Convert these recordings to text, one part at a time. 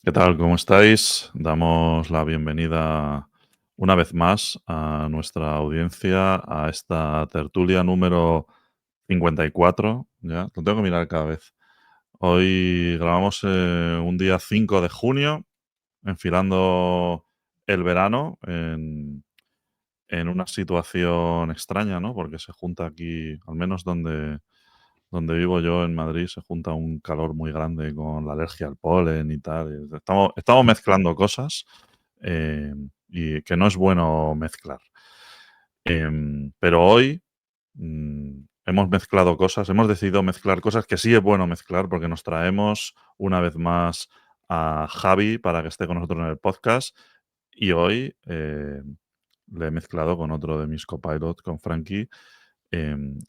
¿Qué tal? ¿Cómo estáis? Damos la bienvenida una vez más a nuestra audiencia, a esta tertulia número 54. Ya, lo tengo que mirar cada vez. Hoy grabamos un día 5 de junio, enfilando el verano en una situación extraña, ¿no? Porque se junta aquí, al menos donde vivo yo en Madrid, se junta un calor muy grande con la alergia al polen y tal. Estamos mezclando cosas y que no es bueno mezclar. Pero hoy hemos mezclado cosas, hemos decidido mezclar cosas que sí es bueno mezclar porque nos traemos una vez más a Javi para que esté con nosotros en el podcast y hoy le he mezclado con otro de mis copilots, con Frankie.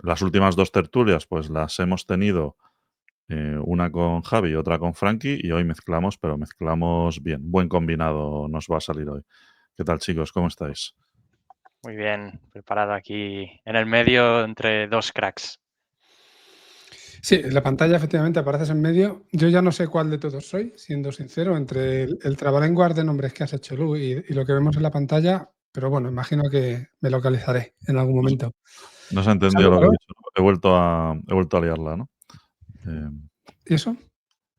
Las últimas dos tertulias pues las hemos tenido una con Javi y otra con Frankie y hoy mezclamos, pero mezclamos bien. Buen combinado nos va a salir hoy. ¿Qué tal, chicos? ¿Cómo estáis? Muy bien, preparado aquí en el medio entre dos cracks. Sí, en la pantalla efectivamente apareces en medio. Yo ya no sé cuál de todos soy, siendo sincero, entre el trabalenguas de nombres que has hecho, Lu, y lo que vemos en la pantalla, pero bueno, imagino que me localizaré en algún No, momento. no se ha entendido ¿Pasando lo que he calor? dicho, ¿no? He vuelto a liarla, ¿no? Eh, ¿Y eso?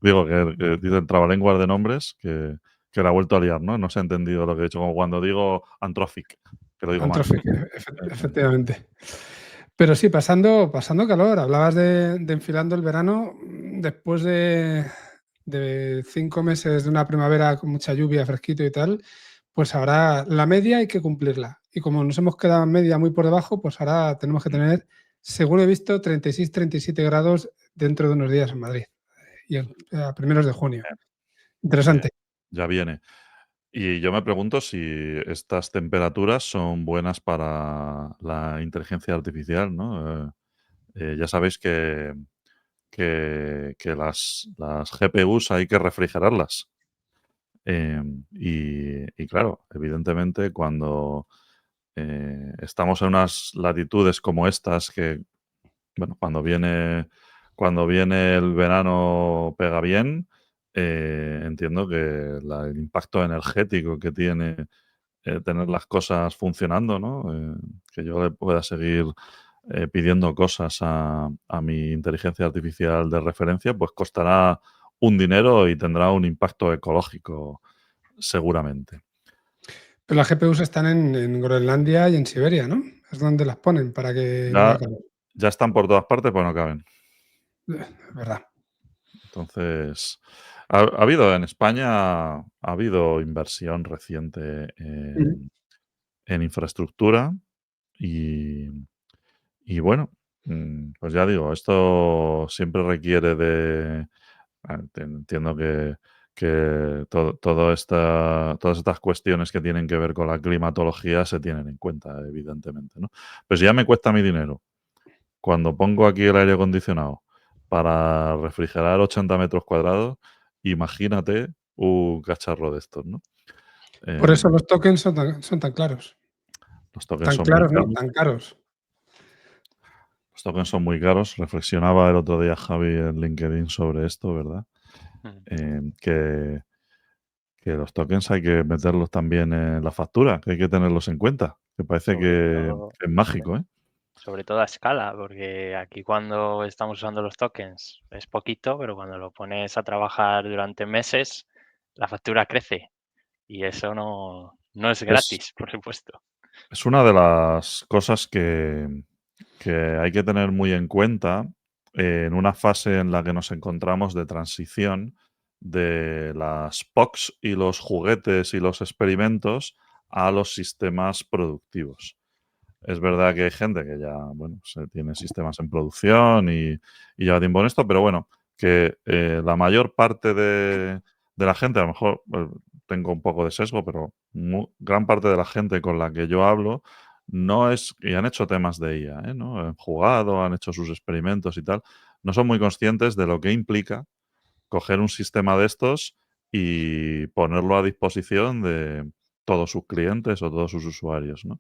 digo que dice el trabalenguas de nombres que la ha vuelto a liar, ¿no? No se ha entendido lo que he dicho, como cuando digo Anthropic, que lo digo mal. Antrofic, efectivamente. Pero sí, pasando calor. Hablabas de enfilando el verano después de 5 meses de una primavera con mucha lluvia, fresquito y tal. Pues ahora la media hay que cumplirla. Y como nos hemos quedado en media muy por debajo, pues ahora tenemos que tener, según he visto, 36, 37 grados dentro de unos días en Madrid. Y a primeros de junio. Eh, Interesante. ya viene. Y yo me pregunto si estas temperaturas son buenas para la inteligencia artificial, ¿no? Ya sabéis que las GPUs hay que refrigerarlas. Y claro, evidentemente cuando estamos en unas latitudes como estas, que bueno, cuando viene el verano pega bien, entiendo que el impacto energético que tiene tener las cosas funcionando, ¿no? Que yo le pueda seguir pidiendo cosas a mi inteligencia artificial de referencia, pues costará un dinero y tendrá un impacto ecológico seguramente. Pero las GPUs están en Groenlandia y en Siberia, ¿no? Es donde las ponen para que no haga Ya, calor. ya están por todas partes, pues no caben. Es verdad. Entonces, ha habido en España, ha habido inversión reciente Ujú. en infraestructura y, y bueno, pues ya digo, esto siempre requiere de. Entiendo que todas estas cuestiones que tienen que ver con la climatología se tienen en cuenta, evidentemente, ¿no? Pues ya me cuesta mi dinero. Cuando pongo aquí el aire acondicionado para refrigerar 80 metros cuadrados, imagínate un cacharro de estos, ¿no? Por eso Em, los tokens son tan claros. los tokens Tan son muy claros, no, caros. tan caros. Los tokens son muy caros. Reflexionaba el otro día Javi en LinkedIn sobre esto, ¿verdad? Mm. Que los tokens hay que meterlos también en la factura, que hay que tenerlos en cuenta, que parece Sobre que es sobre, mágico, ¿eh? sobre todo a escala, porque aquí cuando estamos usando los tokens es poquito, pero cuando lo pones a trabajar durante meses, la factura crece y eso no es Es, gratis, por supuesto. es una de las cosas que hay que tener muy en cuenta en una fase en la que nos encontramos de transición de las POCs y los juguetes y los experimentos a los sistemas productivos. Es verdad que hay gente que ya, bueno, se tiene sistemas en producción y lleva tiempo en esto, pero bueno, que la mayor parte de la gente, a lo mejor tengo un poco de sesgo, pero gran parte de la gente con la que yo hablo no es, y han hecho temas de IA, ¿no? Han jugado, han hecho sus experimentos y tal, no son muy conscientes de lo que implica coger un sistema de estos y ponerlo a disposición de todos sus clientes o todos sus usuarios, ¿no?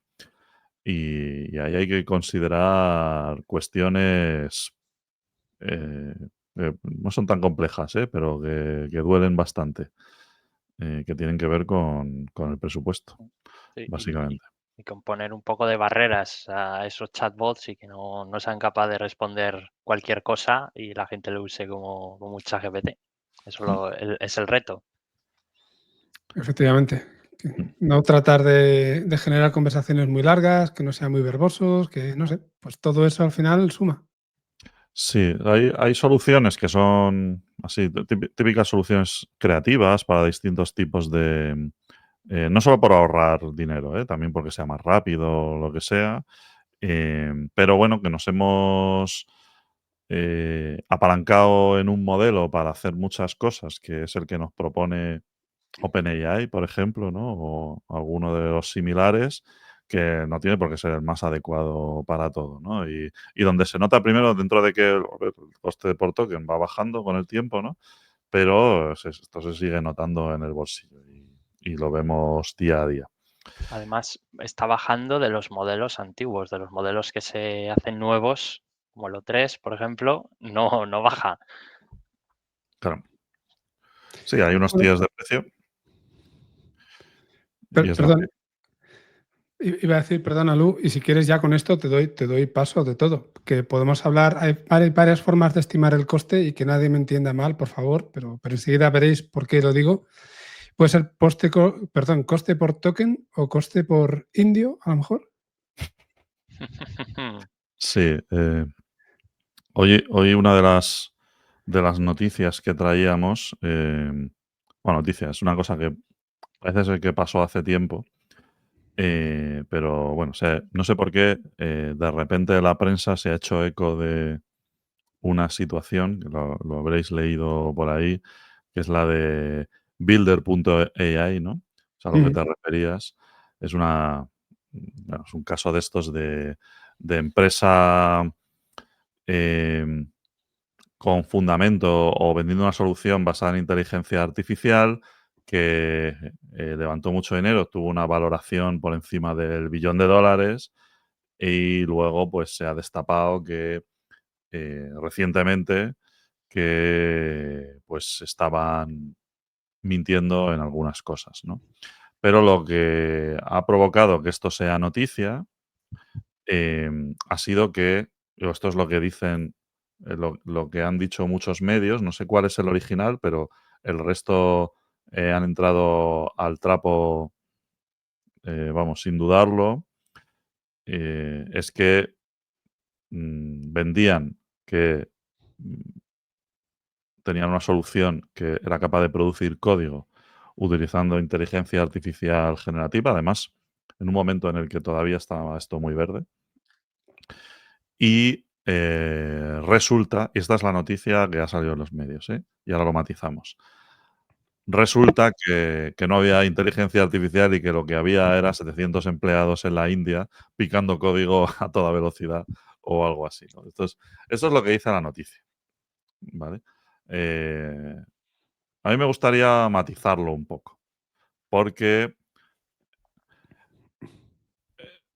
Y ahí hay que considerar cuestiones, no son tan complejas, pero que duelen bastante. que tienen que ver con el presupuesto, Sí, básicamente. y con poner un poco de barreras a esos chatbots y que no sean capaces de responder cualquier cosa y la gente lo use como un ChatGPT. Eso es el reto. Efectivamente. No tratar de generar conversaciones muy largas, que no sean muy verbosos, que no sé, pues todo eso al final suma. Sí, hay soluciones que son así, típicas soluciones creativas para distintos tipos de, no solo por ahorrar dinero, también porque sea más rápido o lo que sea, pero bueno, que nos hemos apalancado en un modelo para hacer muchas cosas, que es el que nos propone OpenAI, por ejemplo, ¿no? O alguno de los similares, que no tiene por qué ser el más adecuado para todo, ¿no? Y donde se nota primero dentro de que a ver, el coste por token va bajando con el tiempo, ¿no? Pero esto se sigue notando en el bolsillo y lo vemos día a día. Además, está bajando de los modelos antiguos, de los modelos que se hacen nuevos, como el O3, por ejemplo, no baja. Claro. Sí, hay unos Bueno, tíos de precio y es lo que perdón, iba a decir, perdona, Lu, y si quieres ya con esto te doy paso de todo, que podemos hablar, hay varias formas de estimar el coste y que nadie me entienda mal, por favor, pero enseguida veréis por qué lo digo. Puede ser coste por token o coste por indio, a lo mejor. sí. Hoy una de las noticias que traíamos, bueno, noticias, una cosa que parece ser que pasó hace tiempo, pero bueno, no sé por qué de repente la prensa se ha hecho eco de una situación, que lo habréis leído por ahí, que es la de Builder.ai, ¿no? Es a lo que Ujú. te referías. Es bueno, es un caso de estos de empresa em, con fundamento o vendiendo una solución basada en inteligencia artificial que levantó mucho dinero, tuvo una valoración por encima del $1 billón y luego pues se ha destapado que recientemente que pues estaban mintiendo en algunas cosas, ¿no? Pero lo que ha provocado que esto sea noticia ha sido que, o esto es lo que dicen, lo que han dicho muchos medios, no sé cuál es el original, pero el resto han entrado al trapo, vamos, sin dudarlo, es que vendían que tenían una solución que era capaz de producir código utilizando inteligencia artificial generativa, además, en un momento en el que todavía estaba esto muy verde. Y resulta, y esta es la noticia que ha salido en los medios, y ahora lo matizamos. Resulta que no había inteligencia artificial y que lo que había era 700 empleados en la India picando código a toda velocidad o algo así, ¿no? Esto es lo que dice la noticia, ¿vale? Eh, a mí me gustaría matizarlo un poco, porque,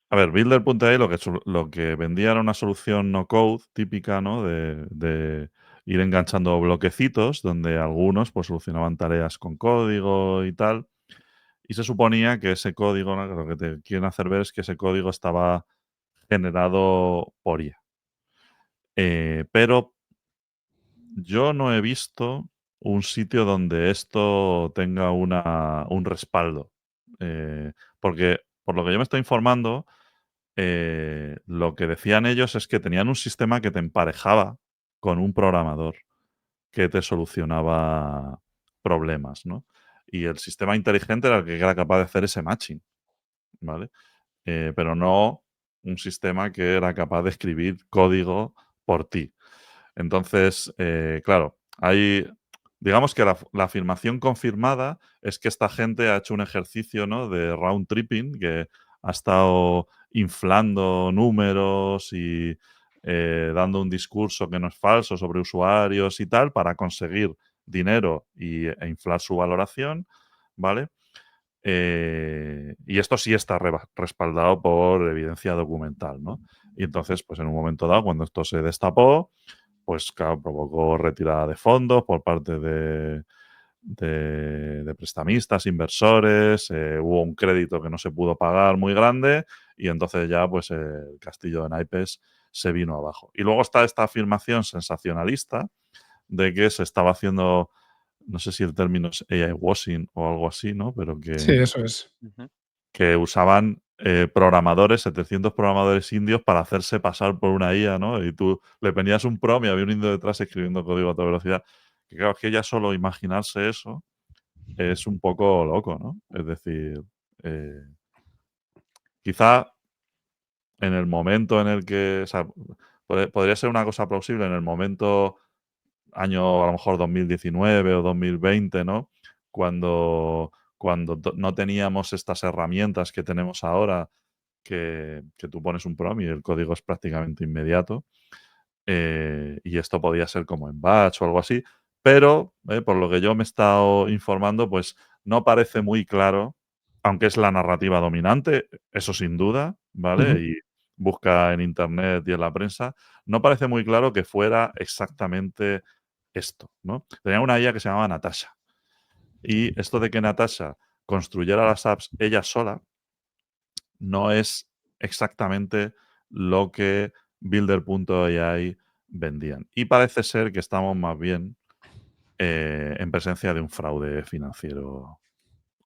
a ver, Builder.ai lo que vendía era una solución no code típica, ¿no? De ir enganchando bloquecitos donde algunos pues solucionaban tareas con código y tal. Y se suponía que ese código, ¿no? Lo que te quieren hacer ver es que ese código estaba generado por IA. Pero yo no he visto un sitio donde esto tenga un respaldo. Porque, por lo que yo me estoy informando, lo que decían ellos es que tenían un sistema que te emparejaba con un programador que te solucionaba problemas, ¿no? Y el sistema inteligente era el que era capaz de hacer ese matching, ¿vale? Pero no un sistema que era capaz de escribir código por ti. Entonces, claro, digamos que la afirmación confirmada es que esta gente ha hecho un ejercicio, ¿no? De round tripping, que ha estado inflando números y dando un discurso que no es falso sobre usuarios y tal para conseguir dinero e inflar su valoración, ¿vale? Y esto sí está respaldado por evidencia documental, ¿no? Y entonces, pues en un momento dado, cuando esto se destapó, pues claro, provocó retirada de fondos por parte de prestamistas, inversores, hubo un crédito que no se pudo pagar muy grande y entonces ya pues el castillo de naipes se vino abajo. Y luego está esta afirmación sensacionalista de que se estaba haciendo, no sé si el término es AI washing o algo así, ¿no? Pero Sí, eso es. que usaban programadores, 700 programadores indios para hacerse pasar por una IA, ¿no? Y tú le ponías un prompt y había un indio detrás escribiendo código a toda velocidad. Que claro, es que ya solo imaginarse eso es un poco loco, ¿no? Es decir, eh, quizá en el momento en el que, o sea, podría ser una cosa plausible en el momento, año a lo mejor 2019 o 2020, ¿no? Cuando no teníamos estas herramientas que tenemos ahora, que tú pones un prompt y el código es prácticamente inmediato. Y esto podía ser como en batch o algo así, pero por lo que yo me he estado informando, pues no parece muy claro, aunque es la narrativa dominante, eso sin duda, ¿vale? Ujú. Y busca en internet y en la prensa, no parece muy claro que fuera exactamente esto, ¿no? Tenía una IA que se llamaba Natasha. Y esto de que Natasha construyera las apps ella sola no es exactamente lo que Builder.ai vendían. Y parece ser que estamos más bien en presencia de un fraude financiero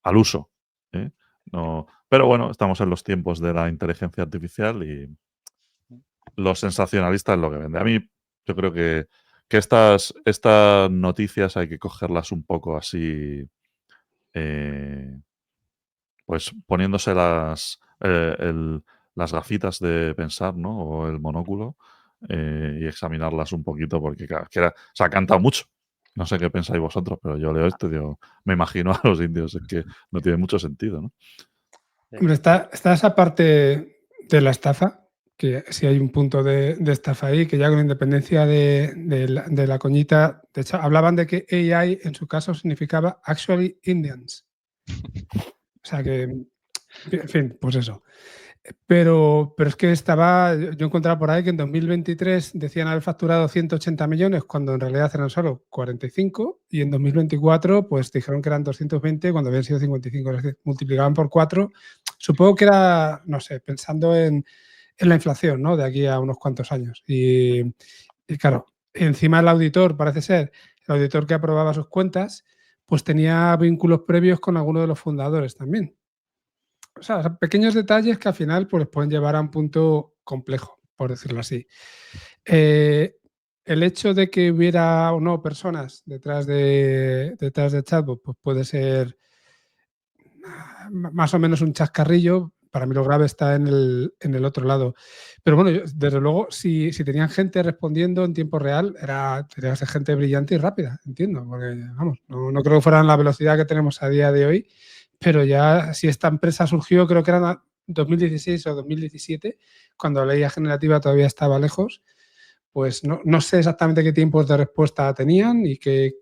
al uso. ¿Eh? No, pero bueno, estamos en los tiempos de la inteligencia artificial y los sensacionalistas es lo que vende. A mí yo creo que estas noticias hay que cogerlas un poco así, eh, pues poniéndose las gafitas de pensar, ¿no? O el monóculo, y examinarlas un poquito porque, claro, es que se ha cantado mucho. No sé qué pensáis vosotros, pero yo leo esto y digo, me imagino a los indios, es que no tiene mucho sentido, ¿no? Hombre, está esa parte de la estafa, que sí hay un punto de estafa ahí, que ya con independencia de la coñita, de hecho, hablaban de que AI en su caso significaba actually Indians. O sea que, en fin, pues eso. Pero es que yo encontraba por ahí que en 2023 decían haber facturado 180 millones cuando en realidad eran solo 45 y en 2024 pues dijeron que eran 220 cuando habían sido 55, es decir, multiplicaban por 4. Supongo que era, no sé, pensando en la inflación, ¿no? De aquí a unos cuantos años. Y claro, encima el auditor, parece ser, el auditor que aprobaba sus cuentas, pues tenía vínculos previos con alguno de los fundadores también. O sea, pequeños detalles que al final pues, pueden llevar a un punto complejo, por decirlo así. Eh, el hecho de que hubiera o no personas detrás de chatbot, pues puede ser más o menos un chascarrillo. Para mí lo grave está en el otro lado. Pero bueno, desde luego, si tenían gente respondiendo en tiempo real, tenía que ser gente brillante y rápida, entiendo. Porque, vamos, no creo que fueran la velocidad que tenemos a día de hoy, pero ya si esta empresa surgió, creo que era 2016 o 2017, cuando la IA generativa todavía estaba lejos, pues no sé exactamente qué tiempos de respuesta tenían y qué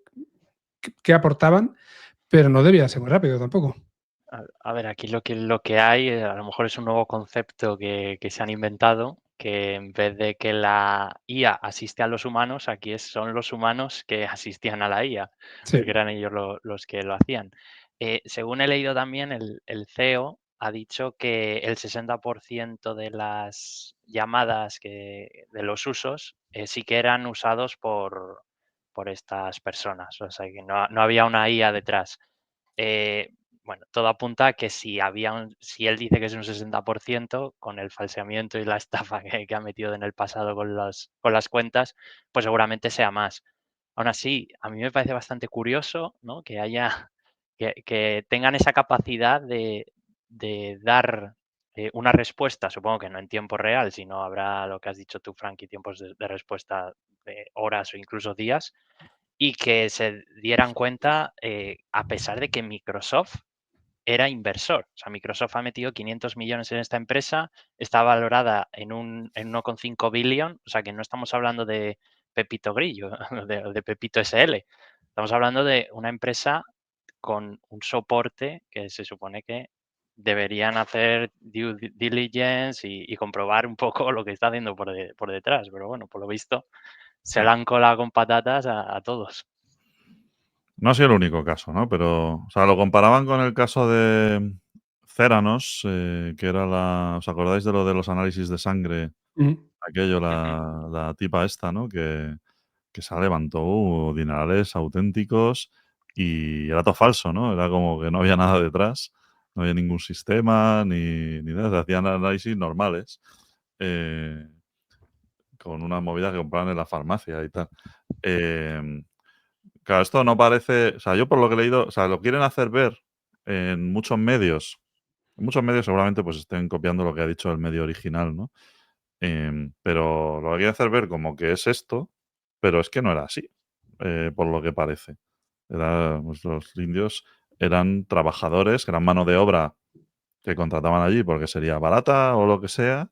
aportaban, pero no debía ser muy rápido tampoco. A ver, aquí lo que hay, a lo mejor es un nuevo concepto que se han inventado, que en vez de que la IA asiste a los humanos, aquí son los humanos que asistían a la IA, Sí. porque eran ellos los que lo hacían. Según he leído también, el CEO ha dicho que el 60% de las llamadas de los usos sí que eran usados por estas personas, o sea que no había una IA detrás. Eh, bueno, todo apunta a que si él dice que es un 60%, con el falseamiento y la estafa que ha metido en el pasado con las cuentas, pues seguramente sea más. Aún así, a mí me parece bastante curioso, ¿no? Que tengan esa capacidad de dar una respuesta, supongo que no en tiempo real, sino habrá lo que has dicho tú, Frankie, tiempos de respuesta de horas o incluso días, y que se dieran cuenta, a pesar de que Microsoft era inversor. O sea, Microsoft ha metido 500 millones en esta empresa, está valorada en 1,5 billón, o sea que no estamos hablando de Pepito Grillo, de Pepito SL. Estamos hablando de una empresa con un soporte que se supone que deberían hacer due diligence y comprobar un poco lo que está haciendo por detrás. Pero bueno, por lo visto se la han colado con patatas a todos. No ha sido el único caso, ¿no? Pero, o sea, lo comparaban con el caso de Theranos, que era ¿os acordáis de lo de los análisis de sangre? Ujú. Aquello, Ujú. la tipa esta, ¿no? Que se levantó dinerales auténticos y era todo falso, ¿no? Era como que no había nada detrás, no había ningún sistema ni nada, se hacían análisis normales, eh, con una movida que compraban en la farmacia y tal. Claro, esto no parece, o sea, yo por lo que he leído, o sea, lo quieren hacer ver en muchos medios. En muchos medios seguramente pues estén copiando lo que ha dicho el medio original, ¿no? Pero lo que quieren hacer ver como que es esto, pero es que no era así, por lo que parece. Pues, los indios eran trabajadores, eran mano de obra que contrataban allí porque sería barata o lo que sea.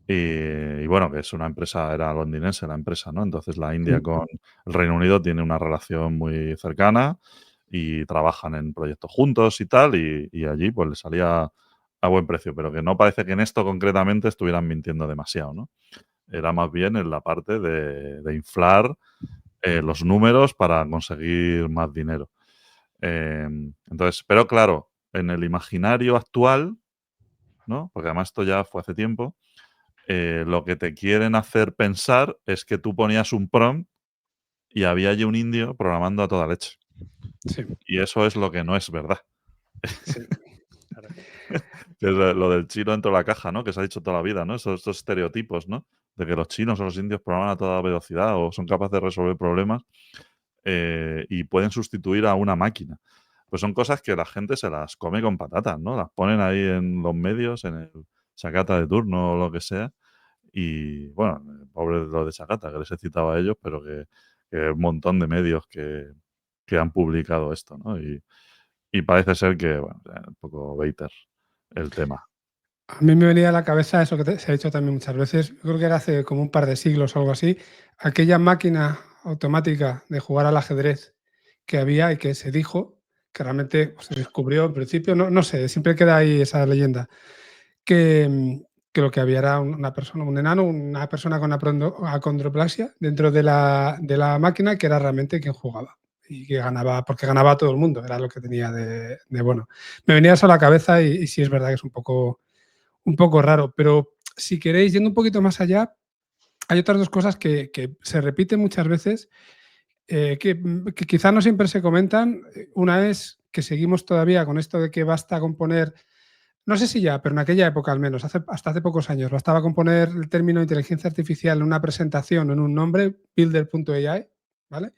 Y bueno, que es una empresa, era londinense la empresa, ¿no? Entonces la India Mm. con el Reino Unido tiene una relación muy cercana y trabajan en proyectos juntos y tal, y allí pues le salía a buen precio, pero que no parece que en esto concretamente estuvieran mintiendo demasiado, ¿no? Era más bien en la parte de inflar los números para conseguir más dinero. Entonces, pero claro, en el imaginario actual, ¿no? Porque además esto ya fue hace tiempo, lo que te quieren hacer pensar es que tú ponías un prompt y había allí un indio programando a toda leche. Sí, Y eso es lo que no es verdad. sí. Claro. Que es lo del chino dentro de la caja, ¿no? Que se ha dicho toda la vida, ¿no? Estos estereotipos, ¿no? De que los chinos o los indios programan a toda velocidad o son capaces de resolver problemas y pueden sustituir a una máquina. Pues son cosas que la gente se las come con patatas, ¿no? Las ponen ahí en los medios, en el sacata de turno o lo que sea. Y bueno, pobre de los de Chacata, que les he citado a ellos, pero que un montón de medios que han publicado esto, ¿no? Y parece ser que, bueno, un poco baiter el tema. A mí me venía a la cabeza eso que se ha dicho también muchas veces, yo creo que era hace como un par de siglos o algo así, aquella máquina automática de jugar al ajedrez que había y que se dijo, que realmente pues, se descubrió en principio, no sé, siempre queda ahí esa leyenda, que, que lo que había era una persona, un enano, una persona con acondroplasia dentro de la máquina que era realmente quien jugaba y que ganaba, porque ganaba a todo el mundo, era lo que tenía de bueno. Me venía eso a la cabeza y sí es verdad que es un poco raro, pero si queréis, yendo un poquito más allá, hay otras dos cosas que se repiten muchas veces, que quizá no siempre se comentan. Una es que seguimos todavía con esto de que basta con poner, no sé si ya, pero en aquella época al menos, hasta hace pocos años, bastaba con poner el término inteligencia artificial en una presentación, en un nombre, builder.ai, ¿vale?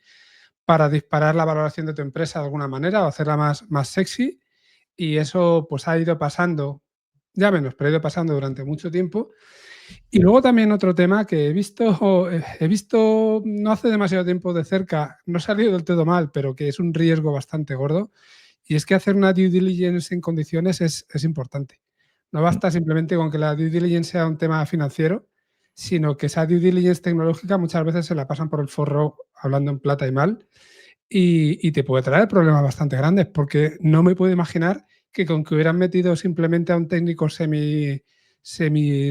Para disparar la valoración de tu empresa de alguna manera o hacerla más sexy. Y eso pues ha ido pasando, ya menos, pero ha ido pasando durante mucho tiempo. Y luego también otro tema que he visto no hace demasiado tiempo de cerca, no ha salido del todo mal, pero que es un riesgo bastante gordo, y es que hacer una due diligence en condiciones es importante. No Mm, basta simplemente con que la due diligence sea un tema financiero, sino que esa due diligence tecnológica muchas veces se la pasan por el forro hablando en plata y mal, y te puede traer problemas bastante grandes, porque no me puedo imaginar que con que hubieran metido simplemente a un técnico semi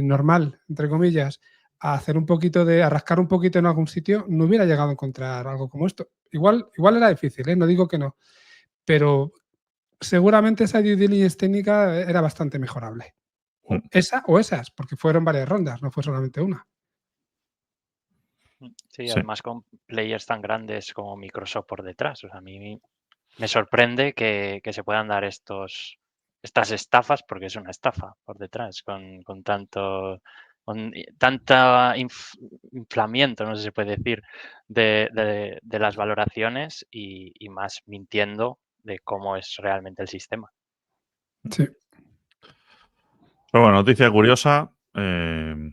normal, entre comillas, a hacer un poquito a rascar un poquito en algún sitio, no hubiera llegado a encontrar algo como esto. Igual era difícil, ¿eh? No digo que no, pero seguramente esa due diligence técnica era bastante mejorable. mm. O esa o esas, porque fueron varias rondas, no fue solamente una. Sí, Sí. además con players tan grandes como Microsoft por detrás. O sea, a mí me sorprende que se puedan dar estas estafas, porque es una estafa por detrás, con tanto tanta inflamiento, no sé si se puede decir, de las valoraciones y más mintiendo de cómo es realmente el sistema. Sí. Pero bueno, noticia curiosa. Eh,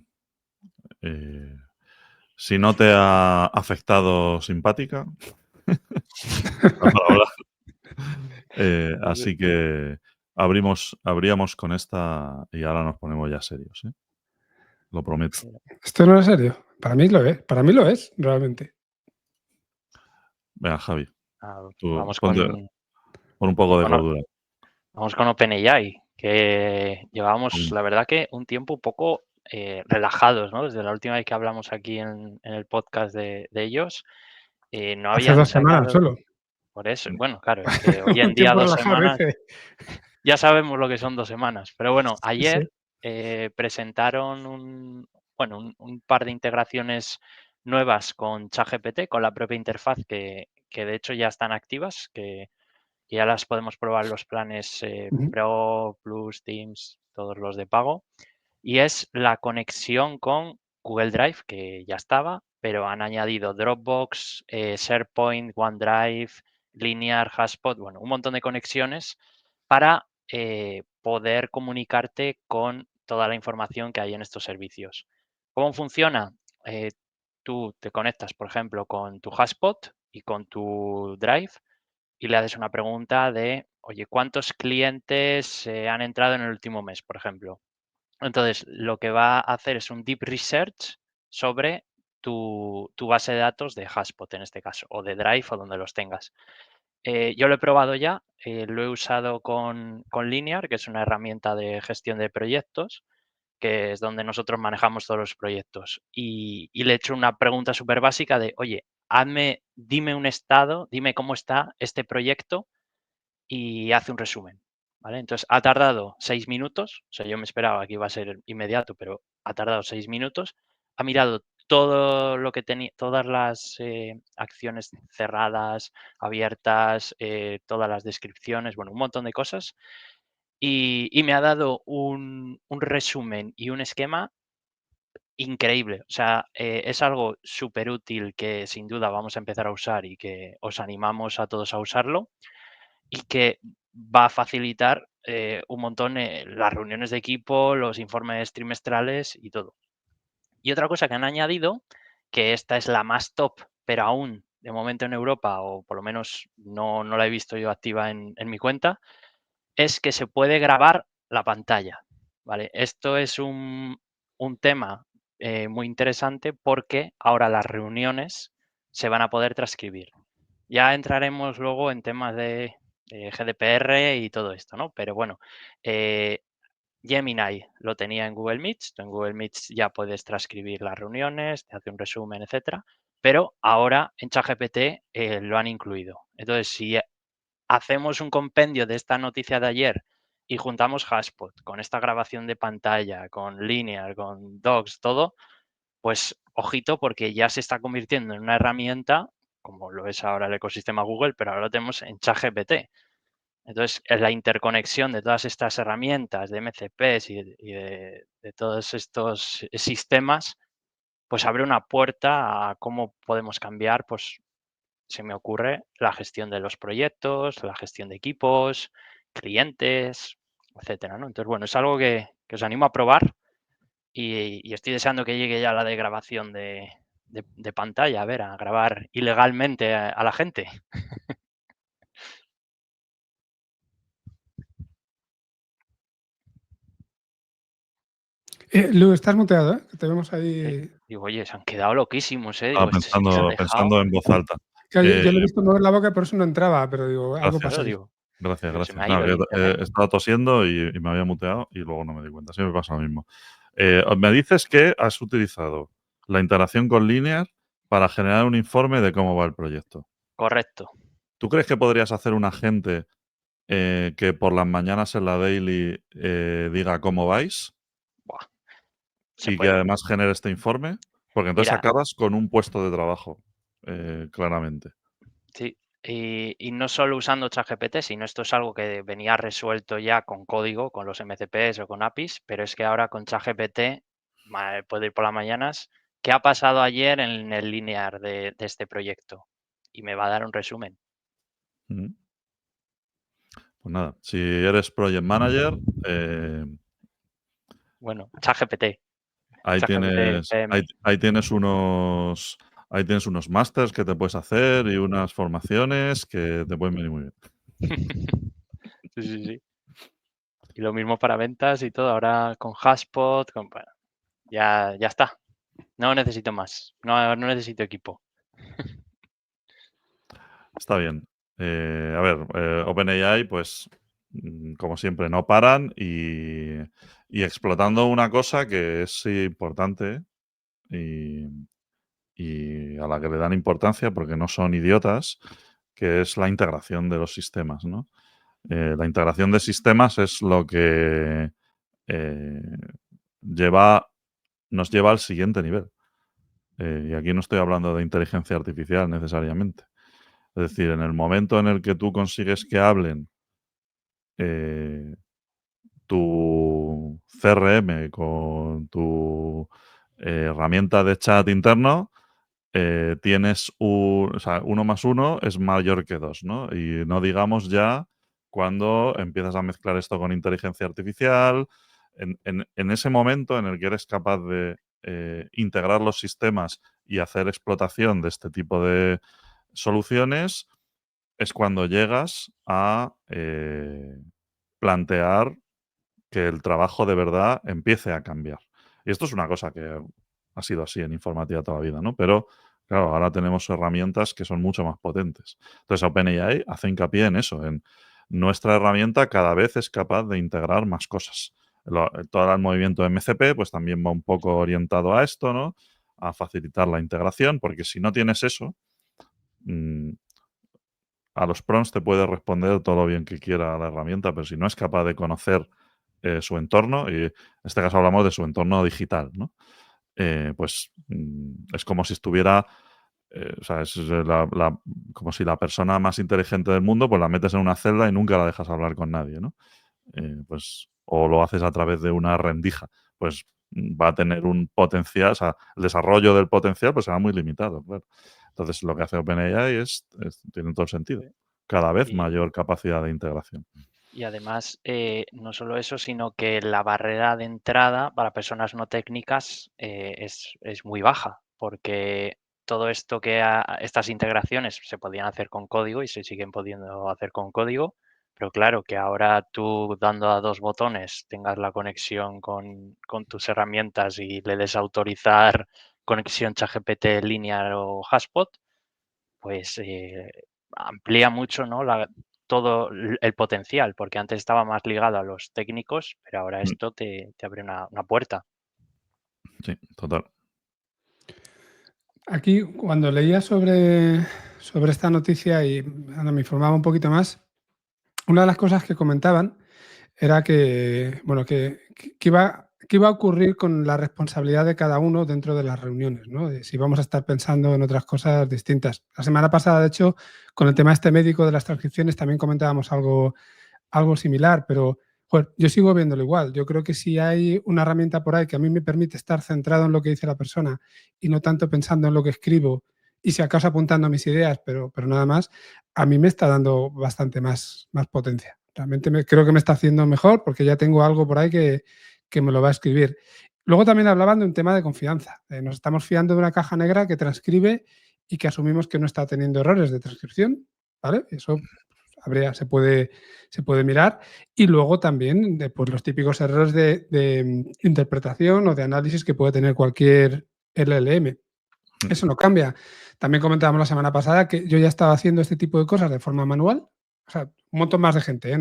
si no te ha afectado simpática, da para hablar. Así que abríamos con esta y ahora nos ponemos ya serios, ¿eh? Lo prometo. Esto no es serio. Para mí lo es, realmente. Venga, Javi, tú Vamos pon un poco de con, cordura. vamos con OpenAI, que llevábamos, Mm. la verdad que un tiempo un poco relajados, ¿no? Desde la última vez que hablamos aquí en el podcast de ellos, no Hace habían 2 semanas sacado, solo. Por eso, bueno, claro, es que hoy en Un día tiempo 2 relajado semanas, ese. ya sabemos lo que son 2 semanas. Pero bueno, Sí, sí. ayer presentaron un par de integraciones nuevas con ChatGPT, con la propia interfaz que de hecho ya están activas, que ya las podemos probar los planes Ujú. Pro, Plus, Teams, todos los de pago. Y es la conexión con Google Drive, que ya estaba, pero han añadido Dropbox, SharePoint, OneDrive, Linear, Hotspot, bueno, un montón de conexiones para poder comunicarte con toda la información que hay en estos servicios. ¿Cómo funciona? Eh, Tú te conectas, por ejemplo, con tu Hotspot y con tu Drive y le haces una pregunta de, oye, ¿cuántos clientes han entrado en el último mes, por ejemplo? Entonces, lo que va a hacer es un deep research sobre tu base de datos de Hotspot, en este caso, o de Drive o donde los tengas. Yo lo he probado ya, lo he usado con Linear, que es una herramienta de gestión de proyectos, que es donde nosotros manejamos todos los proyectos. Y le he hecho una pregunta súper básica de, oye, dime un estado, dime cómo está este proyecto y hace un resumen, ¿vale? Entonces, ha tardado 6 minutos, o sea, yo me esperaba que iba a ser inmediato, pero ha tardado 6 minutos. Ha mirado todo lo que tenía, todas las acciones cerradas, abiertas, todas las descripciones, bueno, un montón de cosas. Y me ha dado un resumen y un esquema increíble. O sea, es algo súper útil que sin duda vamos a empezar a usar y que os animamos a todos a usarlo y que va a facilitar un montón las reuniones de equipo, los informes trimestrales y todo. Y otra cosa que han añadido, que esta es la más top, pero aún de momento en Europa, o por lo menos no la he visto yo activa en mi cuenta, es que se puede grabar la pantalla. ¿Vale? Esto es un tema muy interesante porque ahora las reuniones se van a poder transcribir. Ya entraremos luego en temas de GDPR y todo esto, ¿no? Pero bueno, eh, Gemini lo tenía en Google Meets. Tú en Google Meets ya puedes transcribir las reuniones, te hace un resumen, etcétera. Pero ahora en ChatGPT lo han incluido. Entonces, si hacemos un compendio de esta noticia de ayer y juntamos Hotspot con esta grabación de pantalla, con Linear, con Docs, todo, pues ojito porque ya se está convirtiendo en una herramienta, como lo es ahora el ecosistema Google, pero ahora lo tenemos en ChatGPT. Entonces, en la interconexión de todas estas herramientas de MCPs y de todos estos sistemas, pues abre una puerta a cómo podemos cambiar, pues se me ocurre la gestión de los proyectos, la gestión de equipos, clientes, etcétera, ¿no? Entonces, bueno, es algo que os animo a probar y estoy deseando que llegue ya la de grabación de pantalla, a ver, a grabar ilegalmente a la gente. Lu, estás muteado, ¿eh? Que te vemos ahí. Digo, oye, se han quedado loquísimos, ¿eh? Estaba Digo, este sí que se han pensando dejado. en voz alta. Claro, Eh, yo lo he visto mover la boca, por eso no entraba, pero digo, algo gracias, pasa Claro, ahí. gracias, digo, se me gracias. ha No, ido el que, internet. estaba tosiendo y me había muteado y luego no me di cuenta. Siempre pasa lo mismo. Me dices que has utilizado la interacción con Linear para generar un informe de cómo va el proyecto. Correcto. ¿Tú crees que podrías hacer un agente que por las mañanas en la daily diga cómo vais Buah, se y que puede. además genere este informe? Porque entonces Mira, acabas con un puesto de trabajo, claramente. sí. Y no solo usando ChatGPT, sino esto es algo que venía resuelto ya con código, con los MCPs o con APIs, pero es que ahora con ChatGPT puedo ir por las mañanas. ¿Qué ha pasado ayer en el linear de este proyecto? Y me va a dar un resumen. Mm. Pues nada, si eres project manager, Bueno, ChatGPT. ahí ChatGPT tienes, PM. ahí tienes unos másters que te puedes hacer y unas formaciones que te pueden venir muy bien. Sí, sí, sí. Y lo mismo para ventas y todo. Ahora con Hotspot, bueno, ya está. No necesito más. No necesito equipo. Está bien. A ver, OpenAI, pues, como siempre, no paran y explotando una cosa que es importante y a la que le dan importancia porque no son idiotas, que es la integración de los sistemas, ¿no? La integración de sistemas es lo que nos lleva al siguiente nivel. Y aquí no estoy hablando de inteligencia artificial necesariamente. Es decir, en el momento en el que tú consigues que hablen tu CRM con tu herramienta de chat interno, tienes o sea, 1 más 1 es mayor que 2, ¿no? Y no digamos ya cuando empiezas a mezclar esto con inteligencia artificial. En ese momento en el que eres capaz de integrar los sistemas y hacer explotación de este tipo de soluciones, es cuando llegas a plantear que el trabajo de verdad empiece a cambiar. Y esto es una cosa que ha sido así en informática toda la vida, ¿no? Pero, claro, ahora tenemos herramientas que son mucho más potentes. Entonces, OpenAI hace hincapié en eso, en nuestra herramienta cada vez es capaz de integrar más cosas. Todo el movimiento MCP, pues también va un poco orientado a esto, ¿no? A facilitar la integración, porque si no tienes eso, mm, a los prompts te puede responder todo lo bien que quiera la herramienta, pero si no es capaz de conocer su entorno, y en este caso hablamos de su entorno digital, ¿no? Pues es como si estuviera, o sea, es como si la persona más inteligente del mundo, pues la metes en una celda y nunca la dejas hablar con nadie, ¿no? Pues, o lo haces a través de una rendija, pues va a tener un potencial, o sea, el desarrollo del potencial pues será muy limitado, claro. Entonces, lo que hace OpenAI tiene todo el sentido. Sí. Cada vez Y, mayor capacidad de integración. y además, no solo eso, sino que la barrera de entrada para personas no técnicas es muy baja, porque todo esto estas integraciones se podían hacer con código y se siguen pudiendo hacer con código, pero claro, que ahora tú dando a 2 botones tengas la conexión con tus herramientas y le des a autorizar conexión ChatGPT, Linear o Hotspot, pues amplía mucho, ¿no? Todo el potencial, porque antes estaba más ligado a los técnicos, pero ahora Mm, esto te abre una puerta. Sí, total. Aquí, cuando leía sobre esta noticia y me informaba un poquito más, una de las cosas que comentaban era que, bueno, que iba a ocurrir con la responsabilidad de cada uno dentro de las reuniones, ¿no? De si vamos a estar pensando en otras cosas distintas. La semana pasada, de hecho, con el tema este médico de las transcripciones también comentábamos algo similar, pero joder, yo sigo viéndolo igual. Yo creo que si hay una herramienta por ahí que a mí me permite estar centrado en lo que dice la persona y no tanto pensando en lo que escribo y si acaso apuntando mis ideas, pero nada más, a mí me está dando bastante más potencia. Realmente creo que me está haciendo mejor porque ya tengo algo por ahí que me lo va a escribir. Luego también hablaban de un tema de confianza. Nos estamos fiando de una caja negra que transcribe y que asumimos que no está teniendo errores de transcripción, ¿vale? Eso se puede mirar. Y luego también pues, los típicos errores de interpretación o de análisis que puede tener cualquier LLM. Eso no cambia. También comentábamos la semana pasada que yo ya estaba haciendo este tipo de cosas de forma manual. O sea, un montón más de gente, ¿eh?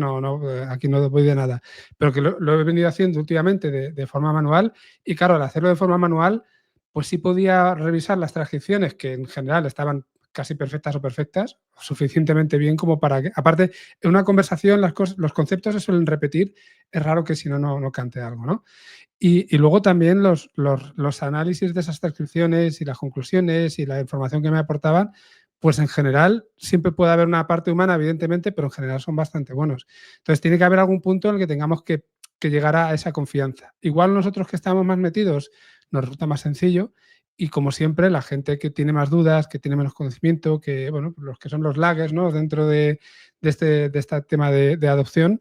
Aquí no voy de nada. Pero que lo he venido haciendo últimamente de forma manual. Y claro, al hacerlo de forma manual, pues sí podía revisar las transcripciones que en general estaban casi perfectas o perfectas, suficientemente bien como para que, aparte, en una conversación los conceptos se suelen repetir, es raro que si no cante algo, ¿no? Y luego también los análisis de esas transcripciones y las conclusiones y la información que me aportaban, pues en general siempre puede haber una parte humana, evidentemente, pero en general son bastante buenos. Entonces tiene que haber algún punto en el que tengamos que llegar a esa confianza. Igual nosotros que estamos más metidos nos resulta más sencillo y como siempre la gente que tiene más dudas, que tiene menos conocimiento, que bueno, los que son los laggers, ¿no? Dentro de este tema de adopción,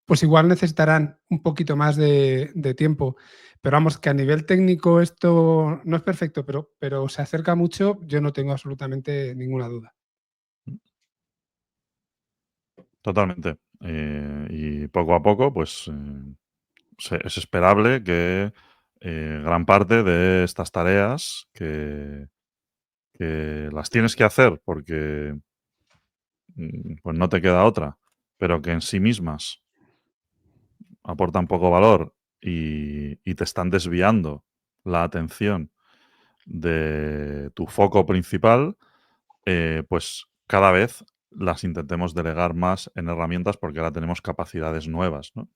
pues igual necesitarán un poquito más de tiempo. Pero vamos, que a nivel técnico esto no es perfecto, pero se acerca mucho, yo no tengo absolutamente ninguna duda. Totalmente. Y poco a poco, pues es esperable que gran parte de estas tareas que las tienes que hacer porque pues no te queda otra, pero que en sí mismas aportan poco valor y te están desviando la atención de tu foco principal, pues cada vez las intentemos delegar más en herramientas porque ahora tenemos capacidades nuevas, ¿no?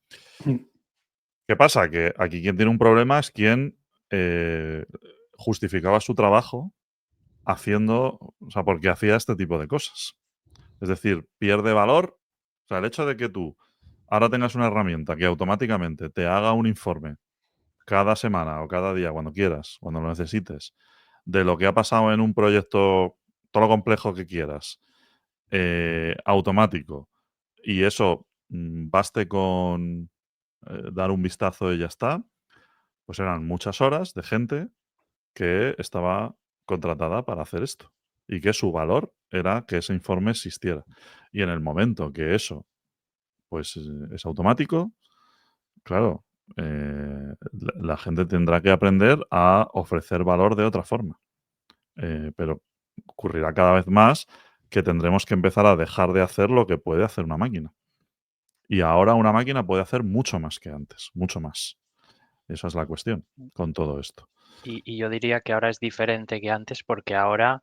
¿Qué pasa? Que aquí quien tiene un problema es quien justificaba su trabajo porque hacía este tipo de cosas. Es decir, pierde valor. O sea, el hecho de que tú ahora tengas una herramienta que automáticamente te haga un informe cada semana o cada día, cuando quieras, cuando lo necesites, de lo que ha pasado en un proyecto, todo lo complejo que quieras, automático, y eso baste con dar un vistazo y ya está, pues eran muchas horas de gente que estaba contratada para hacer esto y que su valor era que ese informe existiera. Y en el momento que eso pues es automático, claro, la gente tendrá que aprender a ofrecer valor de otra forma. Pero ocurrirá cada vez más que tendremos que empezar a dejar de hacer lo que puede hacer una máquina. Y ahora una máquina puede hacer mucho más que antes, mucho más. Esa es la cuestión con todo esto. Y yo diría que ahora es diferente que antes porque ahora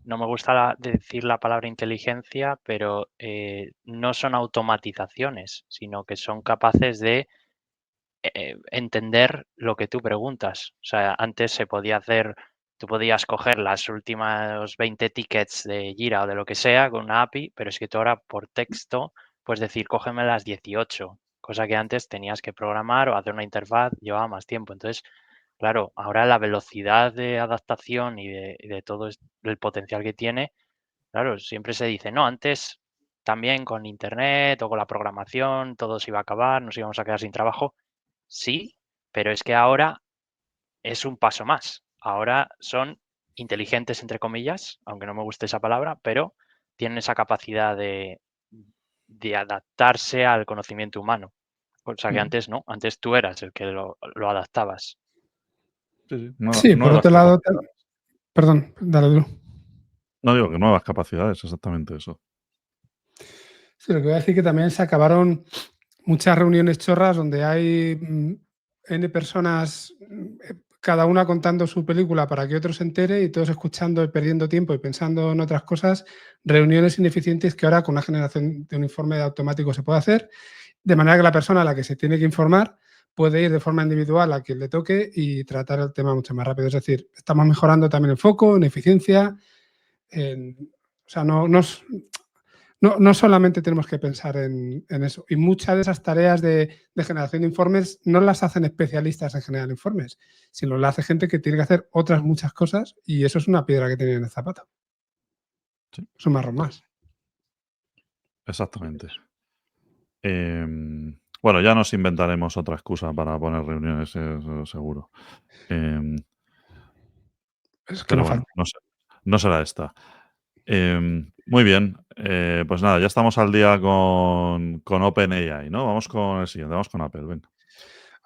no me gusta decir la palabra inteligencia, pero no son automatizaciones, sino que son capaces de entender lo que tú preguntas. O sea, antes se podía hacer, tú podías coger las últimas 20 tickets de Jira o de lo que sea con una API, pero es que tú ahora por texto puedes decir, cógeme las 18, cosa que antes tenías que programar o hacer una interfaz, llevaba más tiempo. Entonces, claro, ahora la velocidad de adaptación y de todo el potencial que tiene, claro, siempre se dice, no, antes también con Internet o con la programación todo se iba a acabar, nos íbamos a quedar sin trabajo. Sí, pero es que ahora es un paso más. Ahora son inteligentes, entre comillas, aunque no me guste esa palabra, pero tienen esa capacidad de adaptarse al conocimiento humano. O sea que antes no, antes tú eras el que lo adaptabas. Sí, Sí, por otro lado, perdón, dale duro. No digo que nuevas capacidades, exactamente eso. Sí, lo que voy a decir que también se acabaron muchas reuniones chorras donde hay N personas, cada una contando su película para que otro se entere y todos escuchando y perdiendo tiempo y pensando en otras cosas, reuniones ineficientes que ahora con una generación de un informe automático se puede hacer, de manera que la persona a la que se tiene que informar puede ir de forma individual a quien le toque y tratar el tema mucho más rápido. Es decir, estamos mejorando también en foco, en eficiencia, o sea, no solamente tenemos que pensar en eso. Y muchas de esas tareas de generación de informes no las hacen especialistas en generar informes, sino las hace gente que tiene que hacer otras muchas cosas y eso es una piedra que tiene en el zapato. Sí. Es un marrón más. Exactamente. Bueno, ya nos inventaremos otra excusa para poner reuniones, eso seguro. Es que Pero no bueno, falta. no será esta. Muy bien, pues nada, ya estamos al día con OpenAI, ¿no? Vamos con el siguiente, vamos con Apple, venga.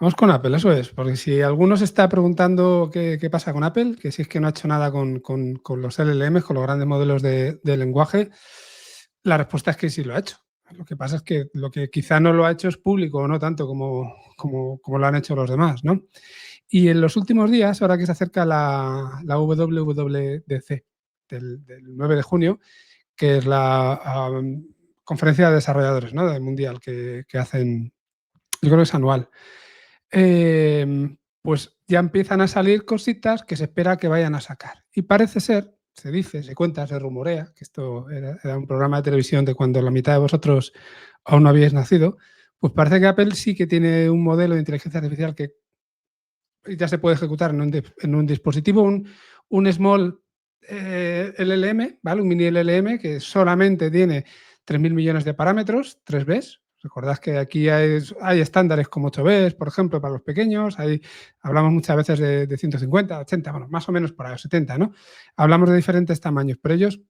Vamos con Apple, eso es, porque si alguno se está preguntando qué pasa con Apple, que si es que no ha hecho nada con los LLMs, con los grandes modelos de lenguaje, la respuesta es que sí lo ha hecho. Lo que pasa es que lo que quizá no lo ha hecho es público, no tanto como lo han hecho los demás, ¿no? Y en los últimos días, ahora que se acerca la WWDC del 9 de junio, que es la conferencia de desarrolladores, ¿no?, del mundial que hacen, yo creo que es anual. Pues ya empiezan a salir cositas que se espera que vayan a sacar. Y parece ser, se dice, se cuenta, se rumorea, que esto era un programa de televisión de cuando la mitad de vosotros aún no habíais nacido, pues parece que Apple sí que tiene un modelo de inteligencia artificial que ya se puede ejecutar en un dispositivo, un small LLM, ¿vale? Un mini LLM que solamente tiene 3.000 millones de parámetros, 3 Bs. Recordad que aquí hay estándares como 8 Bs, por ejemplo, para los pequeños. Hablamos muchas veces de 150, 80, bueno, más o menos por ahí, 70, ¿no? Hablamos de diferentes tamaños, pero ellos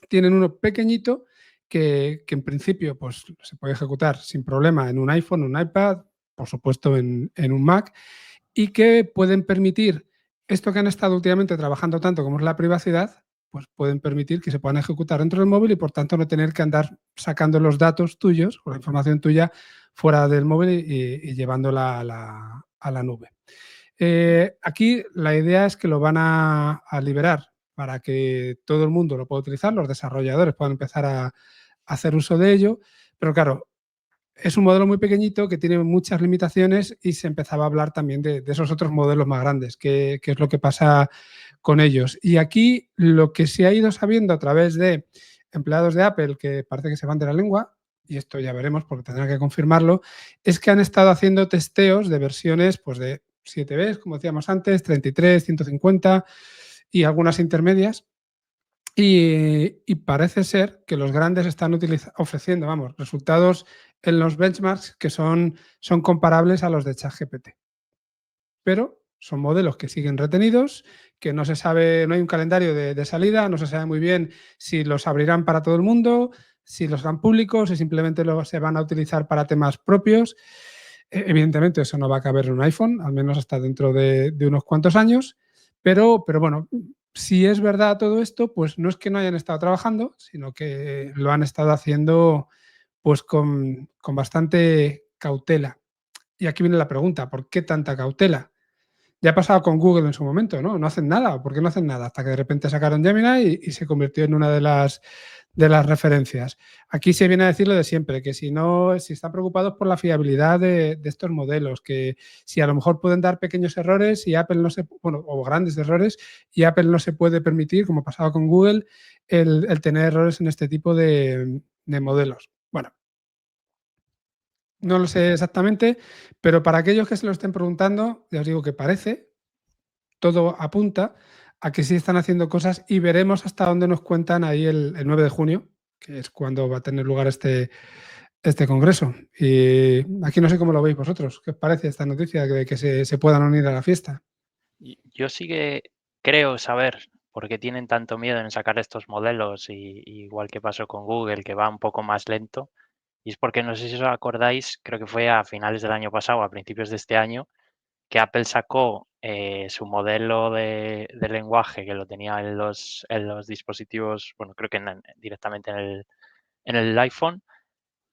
tienen uno pequeñito que en principio pues, se puede ejecutar sin problema en un iPhone, un iPad, por supuesto en un Mac, y que pueden permitir esto que han estado últimamente trabajando tanto como es la privacidad, pues pueden permitir que se puedan ejecutar dentro del móvil y por tanto no tener que andar sacando los datos tuyos o la información tuya fuera del móvil y llevándola a la nube. Aquí la idea es que lo van a liberar para que todo el mundo lo pueda utilizar, los desarrolladores puedan empezar a hacer uso de ello, pero claro, es un modelo muy pequeñito que tiene muchas limitaciones y se empezaba a hablar también de esos otros modelos más grandes, que es lo que pasa con ellos. Y aquí lo que se ha ido sabiendo a través de empleados de Apple que parece que se van de la lengua, y esto ya veremos porque tendrán que confirmarlo, es que han estado haciendo testeos de versiones pues de 7 Bs, como decíamos antes, 33, 150 y algunas intermedias. Y parece ser que los grandes están ofreciendo, vamos, resultados en los benchmarks que son comparables a los de ChatGPT. Pero son modelos que siguen retenidos, que no se sabe, no hay un calendario de salida, no se sabe muy bien si los abrirán para todo el mundo, si los harán públicos, si simplemente se van a utilizar para temas propios. Evidentemente eso no va a caber en un iPhone, al menos hasta dentro de unos cuantos años, pero bueno, si es verdad todo esto, pues no es que no hayan estado trabajando, sino que lo han estado haciendo pues con bastante cautela. Y aquí viene la pregunta, ¿por qué tanta cautela? Ya ha pasado con Google en su momento, ¿no? No hacen nada. ¿Por qué no hacen nada? Hasta que de repente sacaron Gemini y se convirtió en una de las referencias. Aquí se viene a decir lo de siempre, que si están preocupados por la fiabilidad de estos modelos, que si a lo mejor pueden dar pequeños errores y Apple o grandes errores, y Apple no se puede permitir, como ha pasado con Google, el tener errores en este tipo de modelos. Bueno, no lo sé exactamente, pero para aquellos que se lo estén preguntando, ya os digo que parece, todo apunta a que sí están haciendo cosas y veremos hasta dónde nos cuentan ahí el 9 de junio, que es cuando va a tener lugar este congreso. Y aquí no sé cómo lo veis vosotros. ¿Qué os parece esta noticia de que se puedan unir a la fiesta? Yo sí que creo saber por qué tienen tanto miedo en sacar estos modelos, igual que pasó con Google, que va un poco más lento. Y es porque, no sé si os acordáis, creo que fue a finales del año pasado, a principios de este año, que Apple sacó su modelo de lenguaje que lo tenía en los dispositivos, bueno, creo que directamente en el iPhone,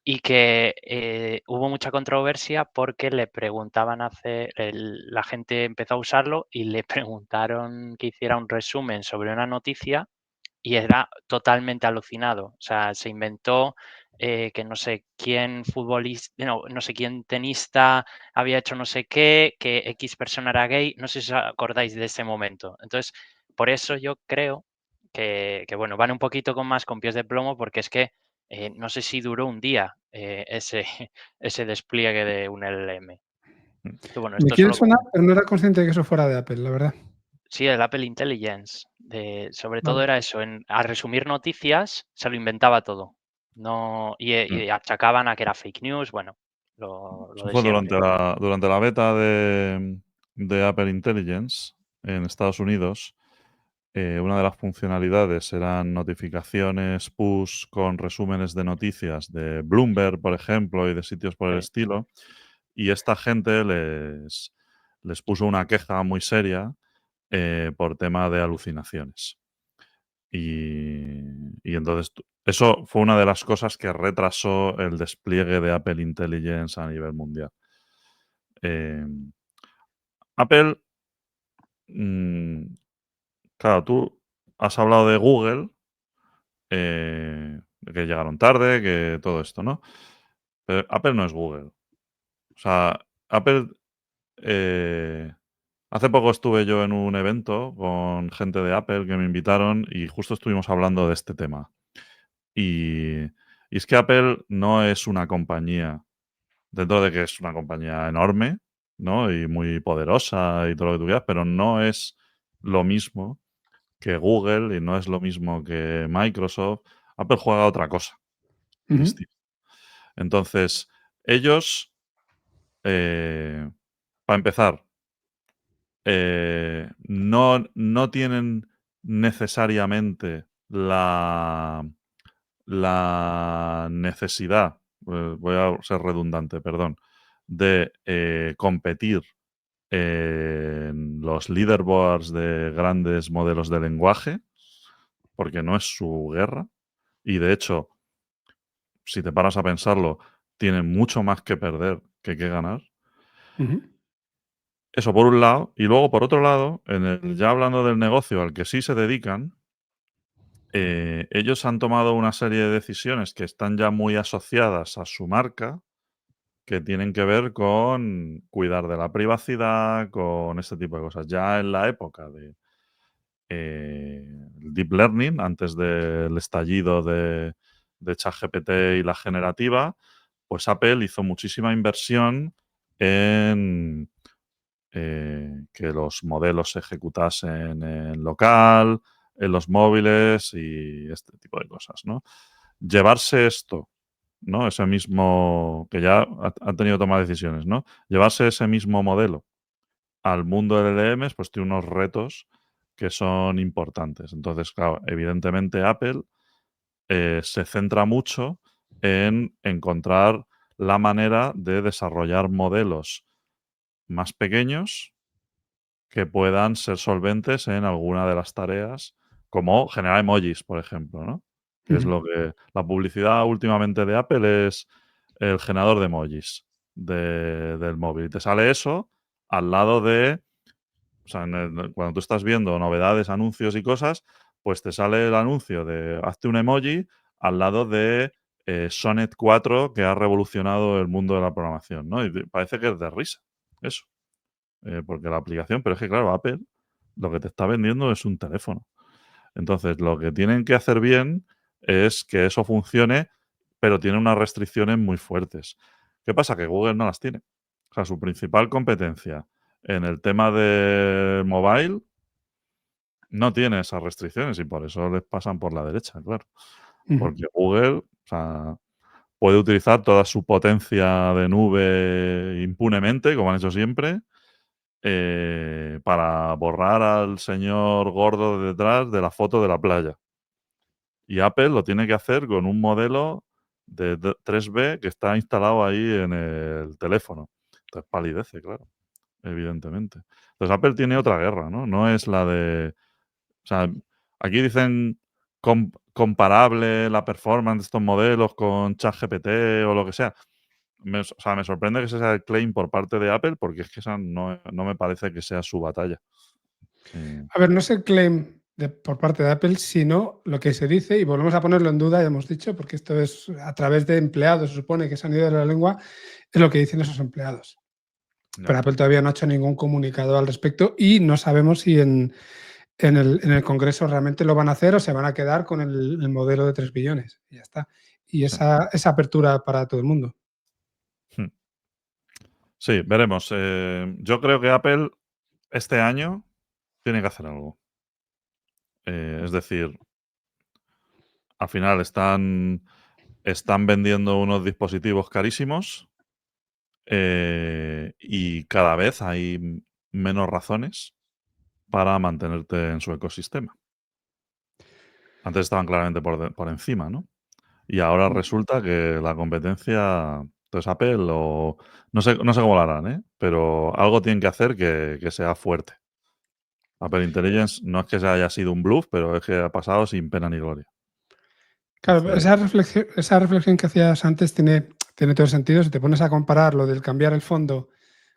y que hubo mucha controversia porque le preguntaban la gente empezó a usarlo y le preguntaron que hiciera un resumen sobre una noticia y era totalmente alucinado. O sea, se inventó que no sé quién futbolista, no sé quién tenista había hecho no sé qué, que X persona era gay. No sé si os acordáis de ese momento. Entonces, por eso yo creo que bueno, van un poquito con pies de plomo, porque es que no sé si duró un día ese despliegue de un LLM. Pero bueno, Me esto quiere solo sonar, como... pero no era consciente de que eso fuera de Apple, la verdad. Sí, el Apple Intelligence. Sobre todo Vale. era eso, a resumir noticias se lo inventaba todo. No, y achacaban a que era fake news, bueno, lo Eso de fue siempre. durante la beta de Apple Intelligence en Estados Unidos. Una de las funcionalidades eran notificaciones push con resúmenes de noticias de Bloomberg, por ejemplo, y de sitios por el Sí. estilo. Y esta gente les puso una queja muy seria por tema de alucinaciones. Y entonces eso fue una de las cosas que retrasó el despliegue de Apple Intelligence a nivel mundial. Apple, mm, claro, tú has hablado de Google, de que llegaron tarde, que todo esto, ¿no? Pero Apple no es Google. O sea, Apple, hace poco estuve yo en un evento con gente de Apple que me invitaron y justo estuvimos hablando de este tema. Y, y es que Apple no es una compañía, dentro de que es una compañía enorme, ¿no? Y muy poderosa y todo lo que tú quieras, pero no es lo mismo que Google y no es lo mismo que Microsoft. Apple juega a otra cosa Ujú. distinta. Entonces, ellos, para empezar, no tienen necesariamente la necesidad, voy a ser redundante, perdón, de competir en los leaderboards de grandes modelos de lenguaje, porque no es su guerra. Y de hecho, si te paras a pensarlo, tienen mucho más que perder que ganar. Ujú. Eso por un lado. Y luego, por otro lado, ya hablando del negocio al que sí se dedican, ellos han tomado una serie de decisiones que están ya muy asociadas a su marca, que tienen que ver con cuidar de la privacidad, con este tipo de cosas. Ya en la época de Deep Learning, antes del estallido de ChatGPT y la generativa, pues Apple hizo muchísima inversión en que los modelos se ejecutasen en local, en los móviles y este tipo de cosas, ¿no? Llevarse esto, ¿no? Ese mismo, que ya han tenido que tomar decisiones, ¿no? Llevarse ese mismo modelo al mundo del LLMs, pues tiene unos retos que son importantes. Entonces, claro, evidentemente Apple se centra mucho en encontrar la manera de desarrollar modelos más pequeños que puedan ser solventes en alguna de las tareas, como generar emojis, por ejemplo, ¿no? Que es Ujú. lo que la publicidad últimamente de Apple es el generador de emojis del móvil. Y te sale eso al lado de, o sea, cuando tú estás viendo novedades, anuncios y cosas, pues te sale el anuncio de hazte un emoji al lado de Sonnet 4 que ha revolucionado el mundo de la programación, ¿no? Y parece que es de risa, eso. Porque la aplicación, pero es que claro, Apple lo que te está vendiendo es un teléfono. Entonces, lo que tienen que hacer bien es que eso funcione, pero tiene unas restricciones muy fuertes. ¿Qué pasa? Que Google no las tiene. O sea, su principal competencia en el tema de mobile no tiene esas restricciones y por eso les pasan por la derecha, claro. Ujú. Porque Google, o sea, puede utilizar toda su potencia de nube impunemente, como han hecho siempre, para borrar al señor gordo de detrás de la foto de la playa. Y Apple lo tiene que hacer con un modelo de 3B que está instalado ahí en el teléfono. Entonces palidece, claro, evidentemente. Entonces Apple tiene otra guerra, ¿no? No es la de... O sea, aquí dicen comparable la performance de estos modelos con ChatGPT o lo que sea. O sea, me sorprende que ese sea el claim por parte de Apple porque es que esa no me parece que sea su batalla. A ver, no es el claim por parte de Apple, sino lo que se dice, y volvemos a ponerlo en duda, ya hemos dicho, porque esto es a través de empleados, se supone que se han ido de la lengua, es lo que dicen esos empleados. Ya. Pero Apple todavía no ha hecho ningún comunicado al respecto y no sabemos si en el Congreso realmente lo van a hacer o se van a quedar con el modelo de 3 billones. Y ya está. Y Sí. esa apertura para todo el mundo. Hmm. Sí, veremos. Yo creo que Apple este año tiene que hacer algo. Es decir, al final están vendiendo unos dispositivos carísimos y cada vez hay menos razones para mantenerte en su ecosistema. Antes estaban claramente por encima, ¿no? Y ahora resulta que la competencia, entonces Apple o no sé cómo lo harán, ¿eh? Pero algo tienen que hacer que sea fuerte. Apple Intelligence no es que se haya sido un bluff, pero es que ha pasado sin pena ni gloria. Claro, Entonces, esa reflexión que hacías antes tiene todo el sentido. Si te pones a comparar lo del cambiar el fondo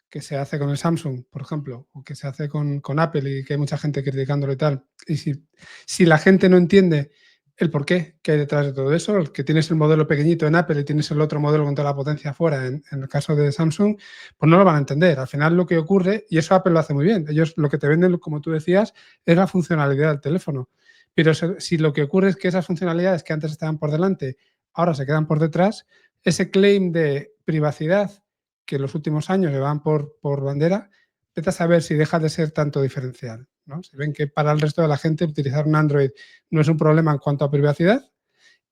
que se hace con el Samsung, por ejemplo, o que se hace con Apple y que hay mucha gente criticándolo y tal, y si la gente no entiende el porqué que hay detrás de todo eso, el que tienes el modelo pequeñito en Apple y tienes el otro modelo con toda la potencia afuera, en el caso de Samsung, pues no lo van a entender. Al final lo que ocurre, y eso Apple lo hace muy bien, ellos lo que te venden, como tú decías, es la funcionalidad del teléfono. Pero si lo que ocurre es que esas funcionalidades que antes estaban por delante, ahora se quedan por detrás, ese claim de privacidad que en los últimos años le van por bandera, vete a saber si deja de ser tanto diferencial, ¿no? Si ven que para el resto de la gente utilizar un Android no es un problema en cuanto a privacidad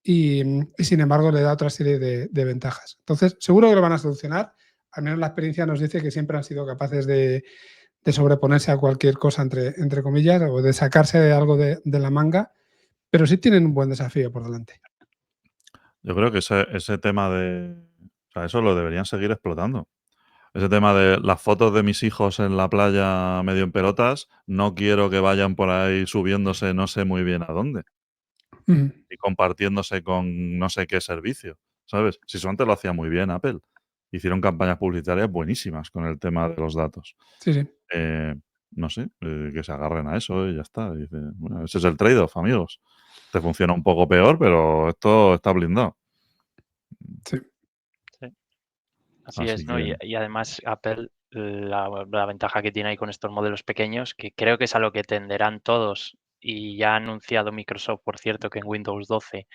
y sin embargo le da otra serie de ventajas. Entonces, seguro que lo van a solucionar. Al menos la experiencia nos dice que siempre han sido capaces de sobreponerse a cualquier cosa, entre comillas, o de sacarse algo de la manga, pero sí tienen un buen desafío por delante. yo creo que ese tema de... O sea, eso lo deberían seguir explotando. Ese tema de las fotos de mis hijos en la playa medio en pelotas, no quiero que vayan por ahí subiéndose no sé muy bien a dónde Ujú. y compartiéndose con no sé qué servicio, ¿sabes? Si eso antes lo hacía muy bien Apple hicieron campañas publicitarias buenísimas con el tema de los datos. Sí, sí. No sé, que se agarren a eso y ya está. Y dice, bueno, ese es el trade-off, amigos. Te funciona un poco peor, pero esto está blindado. Sí. Así Así es, ¿no? que Y además Apple, la ventaja que tiene ahí con estos modelos pequeños, que creo que es a lo que tenderán todos, y ya ha anunciado Microsoft, por cierto, que en Windows 12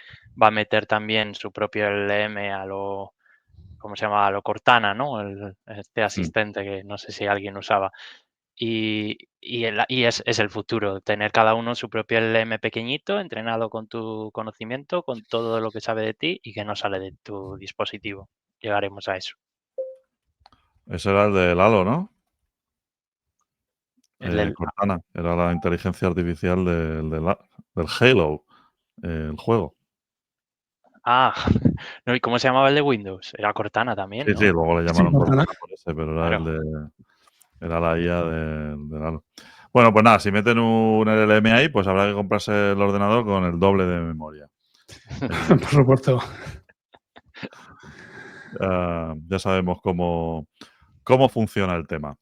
va a meter también su propio LLM a lo, ¿cómo se llama? A lo Cortana, ¿no? Este asistente que no sé si alguien usaba. Y es el futuro, tener cada uno su propio LLM pequeñito, entrenado con tu conocimiento, con todo lo que sabe de ti y que no sale de tu dispositivo. Llegaremos a eso. ese era el del Halo, ¿no? El del Cortana, era la inteligencia artificial del Halo, el juego. no, ¿y cómo se llamaba el de Windows? Era Cortana también, Sí, sí, ¿no? luego le Sí, llamaron Cortana. Cortana por ese, pero era Claro. era la IA del Halo. Bueno, pues nada, si meten un LLM ahí, pues habrá que comprarse el ordenador con el doble de memoria. Por supuesto. Ya sabemos cómo funciona el tema.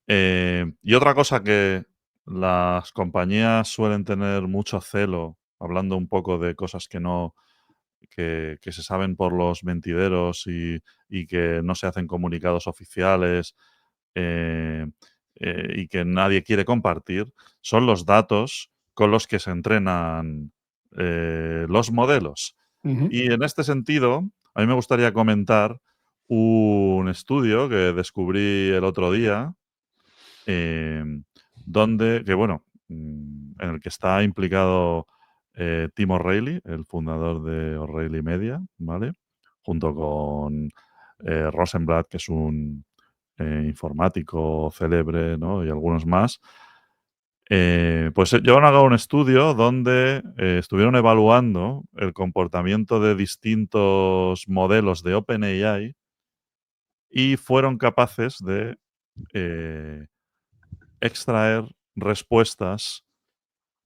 Y otra cosa que las compañías suelen tener mucho celo, hablando un poco de cosas que no que se saben por los mentideros y que no se hacen comunicados oficiales, eh, y que nadie quiere compartir, son los datos con los que se entrenan los modelos. Ujú. Y en este sentido, a mí me gustaría comentar un estudio que descubrí el otro día, donde, que bueno, en el que está implicado Tim O'Reilly, el fundador de O'Reilly Media, ¿vale? Junto con Rosenblatt, que es un informático célebre, ¿no? Y algunos más. Pues llevaron a cabo un estudio donde estuvieron evaluando el comportamiento de distintos modelos de OpenAI y fueron capaces de extraer respuestas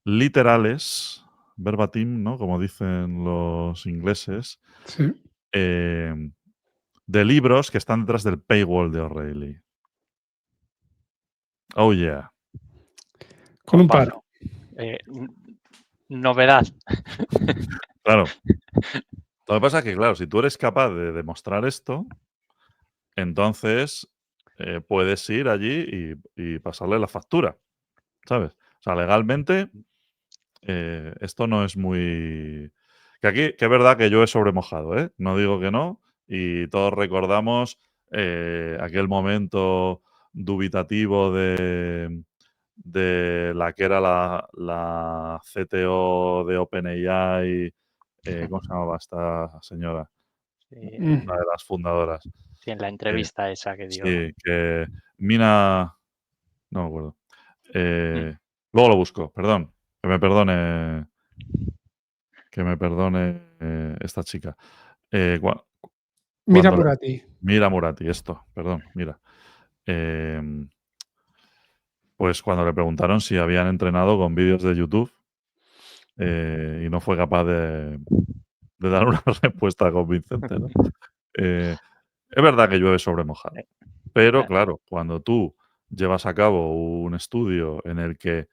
literales, verbatim, ¿no? Como dicen los ingleses, Sí. de libros que están detrás del paywall de O'Reilly. Oh, yeah. Con un par. Bombazo. Novedad. Claro. Lo que pasa es que, claro, si tú eres capaz de demostrar esto, entonces puedes ir allí y pasarle la factura, ¿sabes? O sea, legalmente esto no es muy... Que aquí, que es verdad que yo he sobremojado, ¿eh? No digo que no. Y todos recordamos aquel momento dubitativo de la que era la CTO de OpenAI. ¿Cómo se llamaba esta señora? Sí, Mm. Una de las fundadoras. sí, en la entrevista esa que dio. Sí, que Mina... No me acuerdo. Mm. Luego lo busco, perdón. Que me perdone esta chica. Mira Cuando por a ti. Mira Murati, esto, perdón, mira. Pues cuando le preguntaron si habían entrenado con vídeos de YouTube y no fue capaz de dar una respuesta convincente, ¿no? Es verdad que llueve sobre mojado, pero claro, cuando tú llevas a cabo un estudio en el que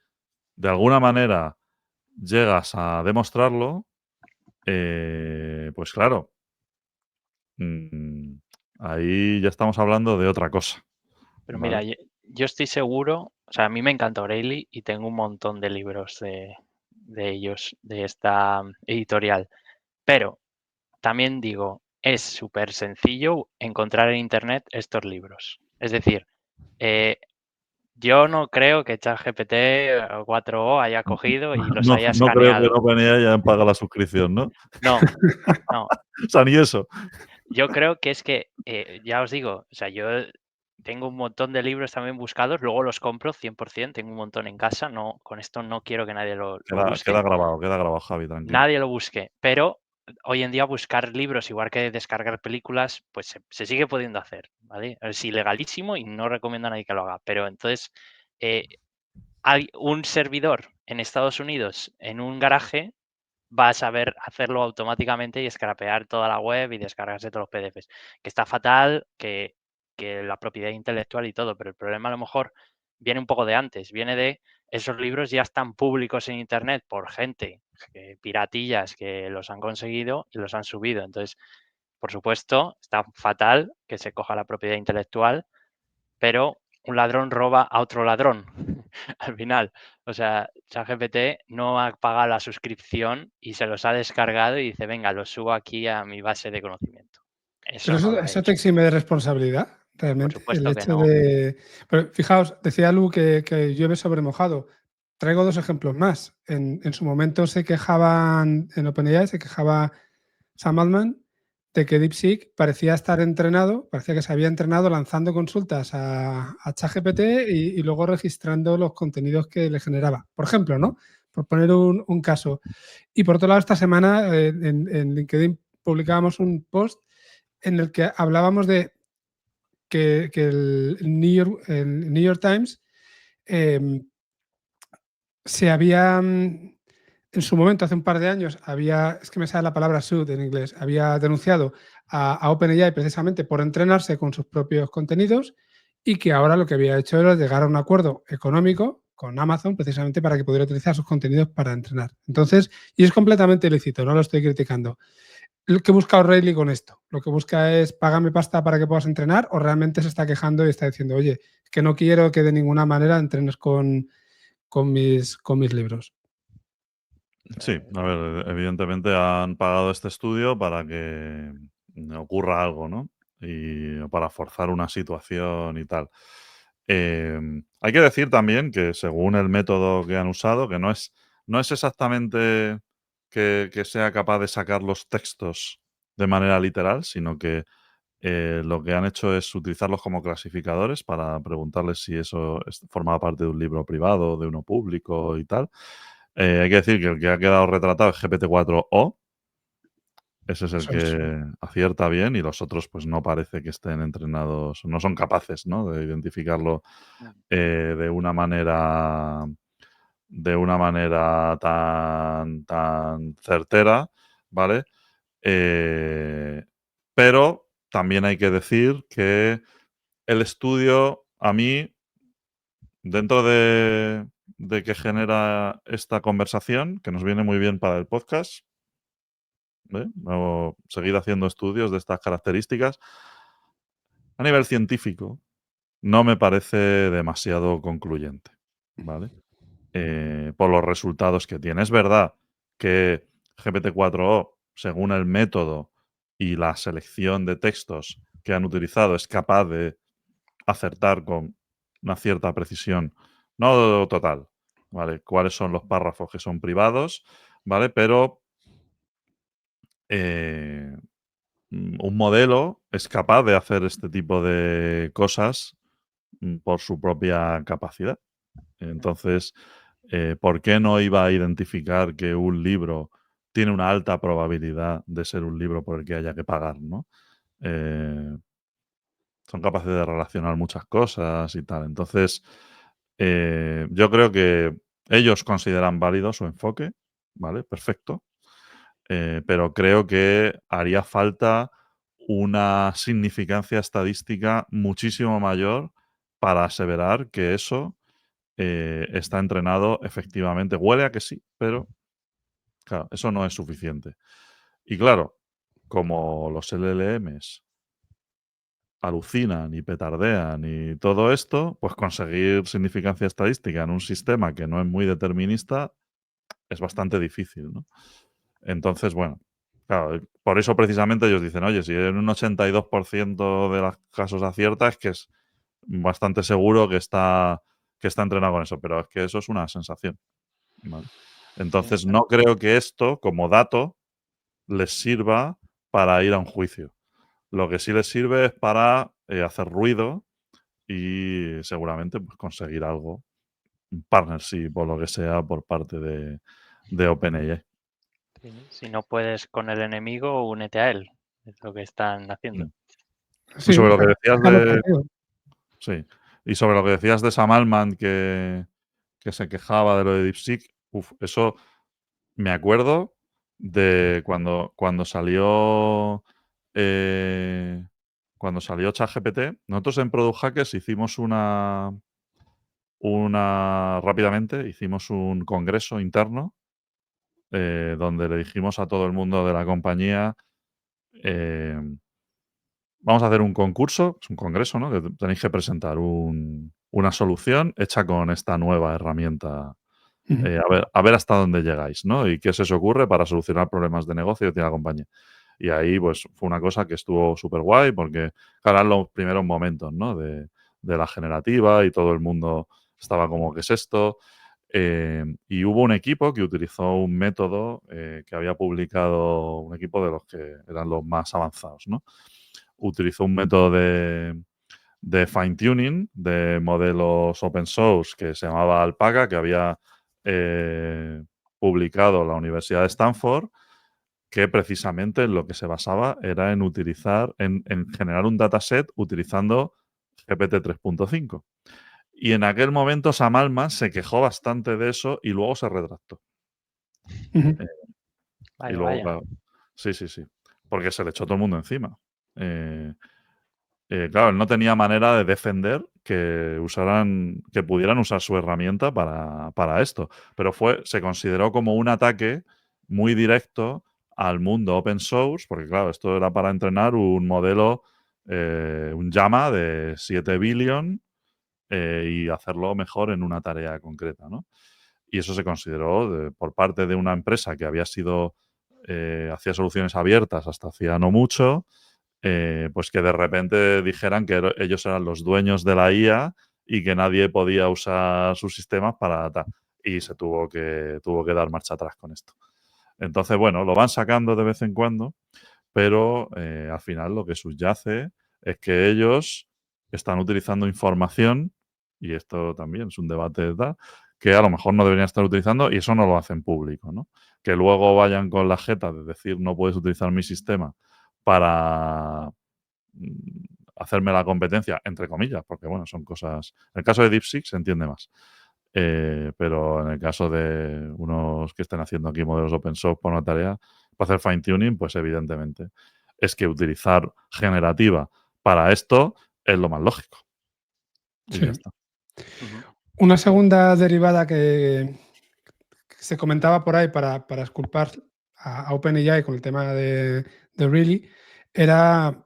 de alguna manera llegas a demostrarlo, pues claro, mm, ahí ya estamos hablando de otra cosa, Pero mira, ¿vale? yo estoy seguro, o sea, a mí me encanta O'Reilly y tengo un montón de libros de ellos, de esta editorial. Pero también digo, es súper sencillo encontrar en Internet estos libros. Es decir, yo no creo que ChatGPT 4o haya cogido y los No, haya no creo que en escaneado. OpenAI hayan pagado la suscripción, ¿no? No, no. O sea, ni eso. Yo creo que es que, ya os digo, o sea, yo tengo un montón de libros también buscados, luego los compro 100%, tengo un montón en casa, no, con esto no quiero que nadie lo busque, Queda grabado, Javi, tranquilo. nadie lo busque, pero hoy en día buscar libros, igual que descargar películas, pues se sigue pudiendo hacer, ¿vale? Es ilegalísimo y no recomiendo a nadie que lo haga, pero entonces hay un servidor en Estados Unidos en un garaje va a saber hacerlo automáticamente y scrapear toda la web y descargarse todos los PDFs. Que está fatal, que la propiedad intelectual y todo, pero el problema a lo mejor viene un poco de antes, viene de esos libros ya están públicos en internet por gente, piratillas que los han conseguido y los han subido. Entonces, por supuesto, está fatal que se coja la propiedad intelectual, pero un ladrón roba a otro ladrón al final. O sea, ChatGPT no ha pagado la suscripción y se los ha descargado y dice, venga, los subo aquí a mi base de conocimiento. Pero Eso no lo ha eso te hecho. exime de responsabilidad, Por realmente. El supuesto que hecho no. de. Pero fijaos, decía Lu que llueve sobre mojado. Traigo 2 ejemplos más. En su momento se quejaban, en OpenAI se quejaba Sam Altman de que DeepSeek parecía estar entrenado, parecía que se había entrenado lanzando consultas a ChatGPT y luego registrando los contenidos que le generaba. Por ejemplo, ¿no? Por poner un caso. Y por otro lado, esta semana en LinkedIn publicábamos un post en el que hablábamos de que el New York Times se había, en su momento, hace un par de años, es que me sale la palabra sued en inglés, había denunciado a OpenAI precisamente por entrenarse con sus propios contenidos y que ahora lo que había hecho era llegar a un acuerdo económico con Amazon precisamente para que pudiera utilizar sus contenidos para entrenar. Entonces, y es completamente ilícito, no lo estoy criticando. Lo que busca O'Reilly con esto, lo que busca es págame pasta para que puedas entrenar o realmente se está quejando y está diciendo, oye, es que no quiero que de ninguna manera entrenes con mis libros. Sí, a ver, evidentemente han pagado este estudio para que ocurra algo, ¿no? Y para forzar una situación y tal. Hay que decir también que según el método que han usado, que no es exactamente que sea capaz de sacar los textos de manera literal, sino que lo que han hecho es utilizarlos como clasificadores para preguntarles si eso forma parte de un libro privado, de uno público y tal. Hay que decir que el que ha quedado retratado es GPT-4o. Ese es el Eso es. que acierta bien y los otros pues no parece que estén entrenados, no son capaces, ¿no?, de identificarlo de una manera tan certera, ¿vale? Pero también hay que decir que el estudio, a mí, dentro de que genera esta conversación, que nos viene muy bien para el podcast, o seguir haciendo estudios de estas características, a nivel científico, no me parece demasiado concluyente, ¿vale? Por los resultados que tiene. Es verdad que GPT-4o, según el método y la selección de textos que han utilizado, es capaz de acertar con una cierta precisión, no total, ¿vale? Cuáles son los párrafos que son privados, ¿vale? Pero un modelo es capaz de hacer este tipo de cosas por su propia capacidad. Entonces, ¿por qué no iba a identificar que un libro tiene una alta probabilidad de ser un libro por el que haya que pagar, ¿no? Son capaces de relacionar muchas cosas y tal. Entonces, yo creo que ellos consideran válido su enfoque, ¿vale? Perfecto. Pero creo que haría falta una significancia estadística muchísimo mayor para aseverar que eso está entrenado efectivamente. Huele a que sí, pero claro, eso no es suficiente. Y claro, como los LLMs alucinan y petardean y todo esto, pues conseguir significancia estadística en un sistema que no es muy determinista es bastante difícil, ¿no? Entonces, bueno, claro, por eso precisamente ellos dicen, oye, si en un 82% de los casos acierta, es que es bastante seguro que está entrenado con eso, pero es que eso es una sensación, ¿vale? Entonces, no creo que esto, como dato, les sirva para ir a un juicio. Lo que sí les sirve es para hacer ruido y seguramente pues, conseguir algo, un partnership o lo que sea por parte de OpenAI. Sí, si no puedes con el enemigo, únete a él. Es lo que están haciendo. Mm. Y Sí, sobre lo que decías sácalo de partido. sí, y sobre lo que decías de Sam Altman que se quejaba de lo de DeepSeek, eso me acuerdo de cuando salió ChatGPT, nosotros en Product Hackers hicimos rápidamente hicimos un congreso interno donde le dijimos a todo el mundo de la compañía, vamos a hacer un concurso, es un congreso, ¿no? Que tenéis que presentar una solución hecha con esta nueva herramienta. A ver hasta dónde llegáis, ¿no? Y qué se os ocurre para solucionar problemas de negocio que tiene la compañía. Y ahí, pues, fue una cosa que estuvo súper guay porque, claro, eran los primeros momentos, ¿no? De la generativa y todo el mundo estaba como, ¿qué es esto? Y hubo un equipo que utilizó un método que había publicado un equipo de los que eran los más avanzados, ¿no? Utilizó un método de fine-tuning de modelos open source que se llamaba Alpaca, que había publicado la Universidad de Stanford, que precisamente en lo que se basaba era en en generar un dataset utilizando GPT 3.5. Y en aquel momento Sam Altman se quejó bastante de eso y luego se retractó. Ujú. Y Vaya, luego, vaya. claro, sí, porque se le echó todo el mundo encima. Claro, él no tenía manera de defender que pudieran usar su herramienta para esto. Pero se consideró como un ataque muy directo al mundo open source, porque claro, esto era para entrenar un modelo, un Llama de 7 billion y hacerlo mejor en una tarea concreta, ¿no? Y eso se consideró por parte de una empresa que hacía soluciones abiertas hasta hacía no mucho, pues que de repente dijeran que ellos eran los dueños de la IA y que nadie podía usar sus sistemas para tal. Y se tuvo que dar marcha atrás con esto. Entonces, bueno, lo van sacando de vez en cuando, pero al final lo que subyace es que ellos están utilizando información, y esto también es un debate de tal, que a lo mejor no deberían estar utilizando y eso no lo hacen público, ¿no? Que luego vayan con la jeta de decir no puedes utilizar mi sistema para hacerme la competencia, entre comillas, porque bueno, son cosas. En el caso de DeepSeek se entiende más. Pero en el caso de unos que estén haciendo aquí modelos open source por una tarea, para hacer fine tuning, pues evidentemente es que utilizar generativa para esto es lo más lógico. Y Sí. ya está. Una segunda derivada que se comentaba por ahí para exculpar a OpenAI con el tema de Really era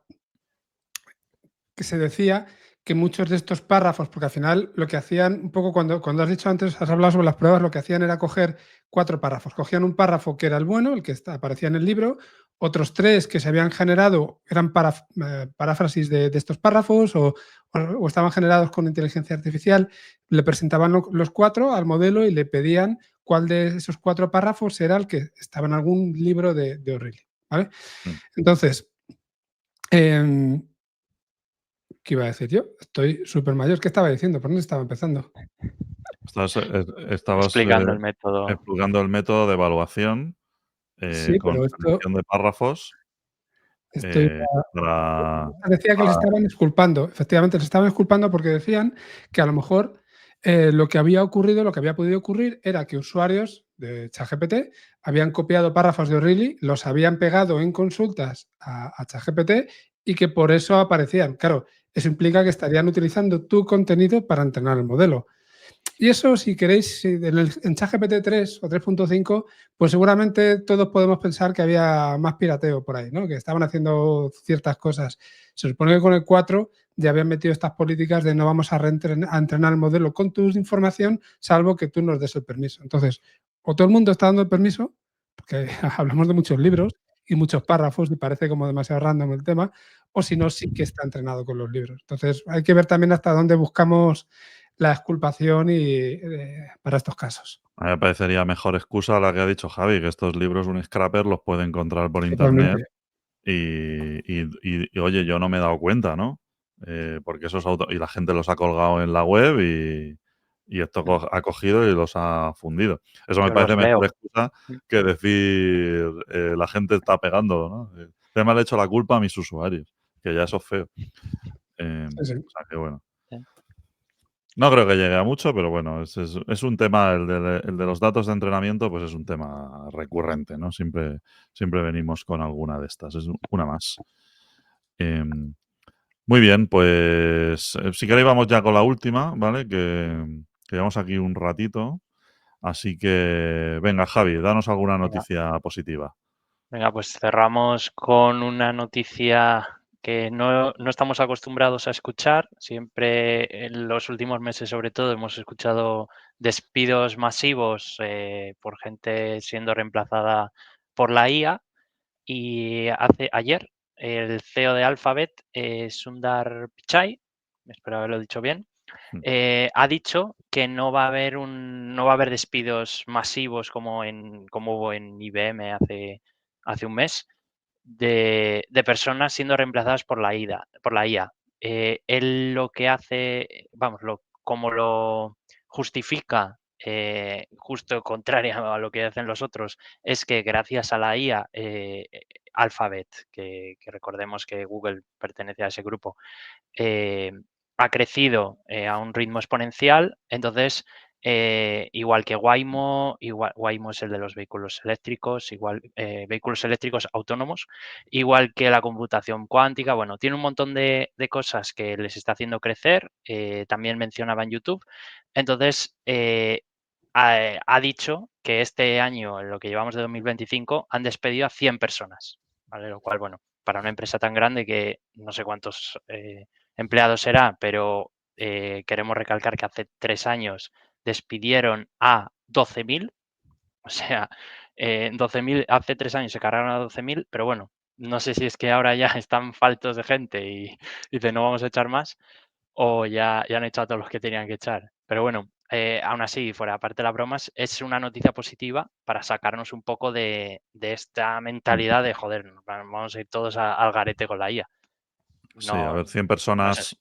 que se decía que muchos de estos párrafos, porque al final lo que hacían, un poco cuando has dicho antes, has hablado sobre las pruebas, lo que hacían era coger 4 párrafos. Cogían un párrafo que era el bueno, el que aparecía en el libro, otros 3 que se habían generado eran paráfrasis de estos párrafos o estaban generados con inteligencia artificial, le presentaban los 4 al modelo y le pedían cuál de esos 4 párrafos era el que estaba en algún libro de O'Reilly. ¿Vale? Entonces, ¿qué iba a decir yo? Estoy súper mayor. ¿Qué estaba diciendo? ¿Por dónde estaba empezando? Estabas Explicando el método. explicando el método de evaluación Sí, con pero esto selección de párrafos estoy para. decía que les estaban exculpando. Efectivamente, les estaban exculpando porque decían que a lo mejor lo que había ocurrido, lo que había podido ocurrir era que usuarios de ChatGPT habían copiado párrafos de O'Reilly, los habían pegado en consultas a ChatGPT y que por eso aparecían. Claro, eso implica que estarían utilizando tu contenido para entrenar el modelo. Y eso, si queréis, en ChatGPT 3 o 3.5, pues seguramente todos podemos pensar que había más pirateo por ahí, ¿no? Que estaban haciendo ciertas cosas. Se supone que con el 4 ya habían metido estas políticas de no vamos a entrenar el modelo con tu información, salvo que tú nos des el permiso. Entonces, o todo el mundo está dando el permiso, porque hablamos de muchos libros y muchos párrafos y parece como demasiado random el tema, o si no, sí que está entrenado con los libros. Entonces, hay que ver también hasta dónde buscamos la exculpación para estos casos. A mí me parecería mejor excusa la que ha dicho Javi, que estos libros un scrapper los puede encontrar por internet Totalmente. y, oye, yo no me he dado cuenta, ¿no? Porque y la gente los ha colgado en la web y esto ha cogido y los ha fundido. Eso me Yo parece los mejor leo. excusa que decir la gente está pegando, ¿no? Ya me han hecho la culpa a mis usuarios, que ya eso es feo. Sí, sí. O sea, que bueno. No creo que llegue a mucho, pero bueno, es un tema, el de los datos de entrenamiento, pues es un tema recurrente, ¿no? Siempre venimos con alguna de estas, es una más. Em, Muy bien, pues si queréis vamos ya con la última, ¿vale? Que llevamos aquí un ratito. Así que, venga, Javi, danos alguna Venga, noticia positiva. venga, pues cerramos con una noticia que no estamos acostumbrados a escuchar. Siempre en los últimos meses, sobre todo, hemos escuchado despidos masivos por gente siendo reemplazada por la IA. Y ayer el CEO de Alphabet, Sundar Pichai, espero haberlo dicho bien, Mm. ha dicho que no va a haber despidos masivos como hubo en IBM hace un mes de personas siendo reemplazadas por la IA. Él lo que hace, vamos, como lo justifica, justo contrario a lo que hacen los otros, es que gracias a la IA, Alphabet, que recordemos que Google pertenece a ese grupo, eh, ha crecido a un ritmo exponencial. Entonces, igual que Waymo es el de los vehículos eléctricos, vehículos eléctricos autónomos, igual que la computación cuántica. Bueno, tiene un montón de cosas que les está haciendo crecer. También mencionaba en YouTube. Entonces, ha dicho que este año, en lo que llevamos de 2025, han despedido a 100 personas, ¿vale? Lo cual, bueno, para una empresa tan grande que no sé cuántos empleados será, pero queremos recalcar que hace 3 años despidieron a 12.000, o sea, 12.000 hace 3 años se cargaron a 12.000, pero bueno, no sé si es que ahora ya están faltos de gente y dicen no vamos a echar más, o ya han echado a todos los que tenían que echar. Pero bueno, aún así, fuera aparte de las bromas, es una noticia positiva para sacarnos un poco de esta Mm. mentalidad de joder, vamos a ir todos al garete con la IA. Sí, a No, ver, 100 no es así. personas,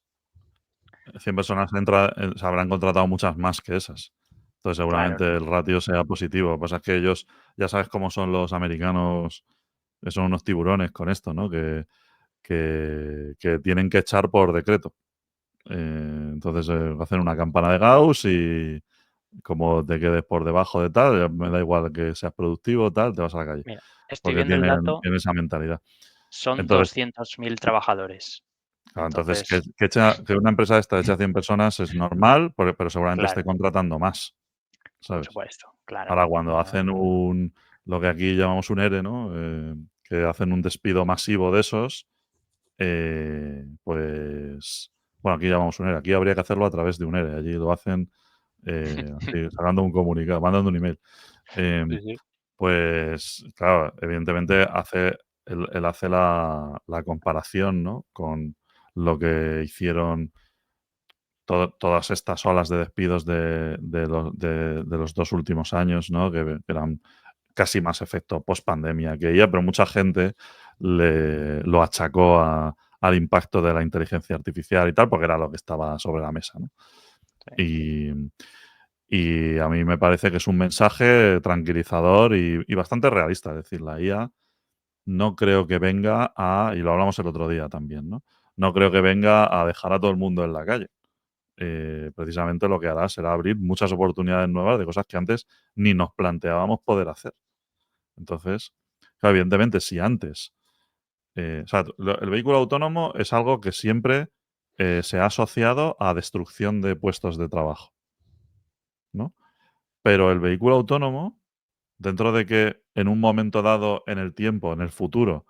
100 personas se habrán contratado muchas más que esas. Entonces, Claro, seguramente el ratio sea positivo. Lo que pasa es que ellos, ya sabes cómo son los americanos, que son unos tiburones con esto, ¿no? Que tienen que echar por decreto. Entonces, hacen una campana de Gauss y como te quedes por debajo de tal, me da igual que seas productivo, tal, te vas a la calle. mira, estoy Porque viendo el tienen, dato, tienen esa mentalidad. son Entonces, 200.000 trabajadores. claro, entonces que, Entonces, que una empresa esta eche a 100 personas es normal, pero seguramente esté claro, contratando más, por ¿sabes? supuesto, claro. Ahora, cuando hacen lo que aquí llamamos un ERE, ¿no? Que hacen un despido masivo de esos, pues, bueno, aquí llamamos un ERE. Aquí habría que hacerlo a través de un ERE. Allí lo hacen así, sacando un comunicado, mandando un email. Sí, Em, sí. Pues, claro, evidentemente él hace la comparación, ¿no? Con lo que hicieron todas estas olas de despidos de los 2 últimos años, ¿no? Que eran casi más efecto post-pandemia que ella, pero mucha gente lo achacó al impacto de la inteligencia artificial y tal, porque era lo que estaba sobre la mesa, ¿no? Sí. Y y a mí me parece que es un mensaje tranquilizador y bastante realista. Es decir, la IA no creo que venga y lo hablamos el otro día también, ¿no? No creo que venga a dejar a todo el mundo en la calle. Precisamente lo que hará será abrir muchas oportunidades nuevas de cosas que antes ni nos planteábamos poder hacer. Entonces, claro, evidentemente, si antes, o sea, el vehículo autónomo es algo que siempre se ha asociado a destrucción de puestos de trabajo, ¿no? Pero el vehículo autónomo, dentro de que en un momento dado en el tiempo, en el futuro,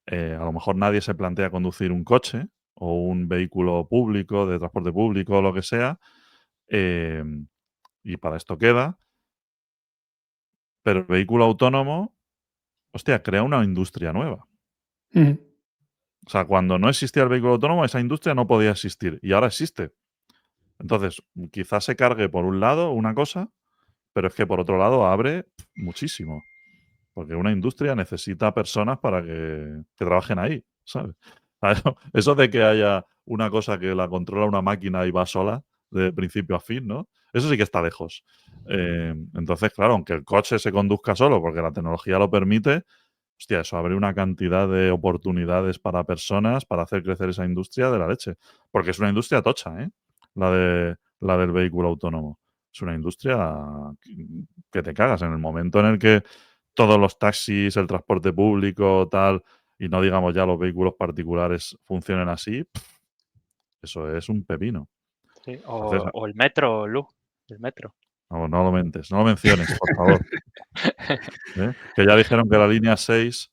a lo mejor nadie se plantea conducir un coche o un vehículo público, de transporte público o lo que sea, em, y para esto queda, pero el vehículo autónomo, hostia, crea una industria nueva. Ujú. O sea, cuando no existía el vehículo autónomo, esa industria no podía existir y ahora existe. Entonces, quizás se cargue por un lado una cosa, pero es que por otro lado abre muchísimo. Porque una industria necesita personas para que trabajen ahí, ¿sabes? Eso de que haya una cosa que la controla una máquina y va sola, de principio a fin, ¿no? Eso sí que está lejos. Entonces, claro, aunque el coche se conduzca solo, porque la tecnología lo permite, hostia, eso abre una cantidad de oportunidades para personas, para hacer crecer esa industria de la leche. Porque es una industria tocha, ¿eh? la del vehículo autónomo. Es una industria que te cagas. En el momento en el que todos los taxis, el transporte público, tal, y no digamos ya los vehículos particulares funcionen así, eso es un pepino. Sí, Entonces, o el metro, Lu, el metro. no lo mentes, no lo menciones, por favor. Que ya dijeron que la línea 6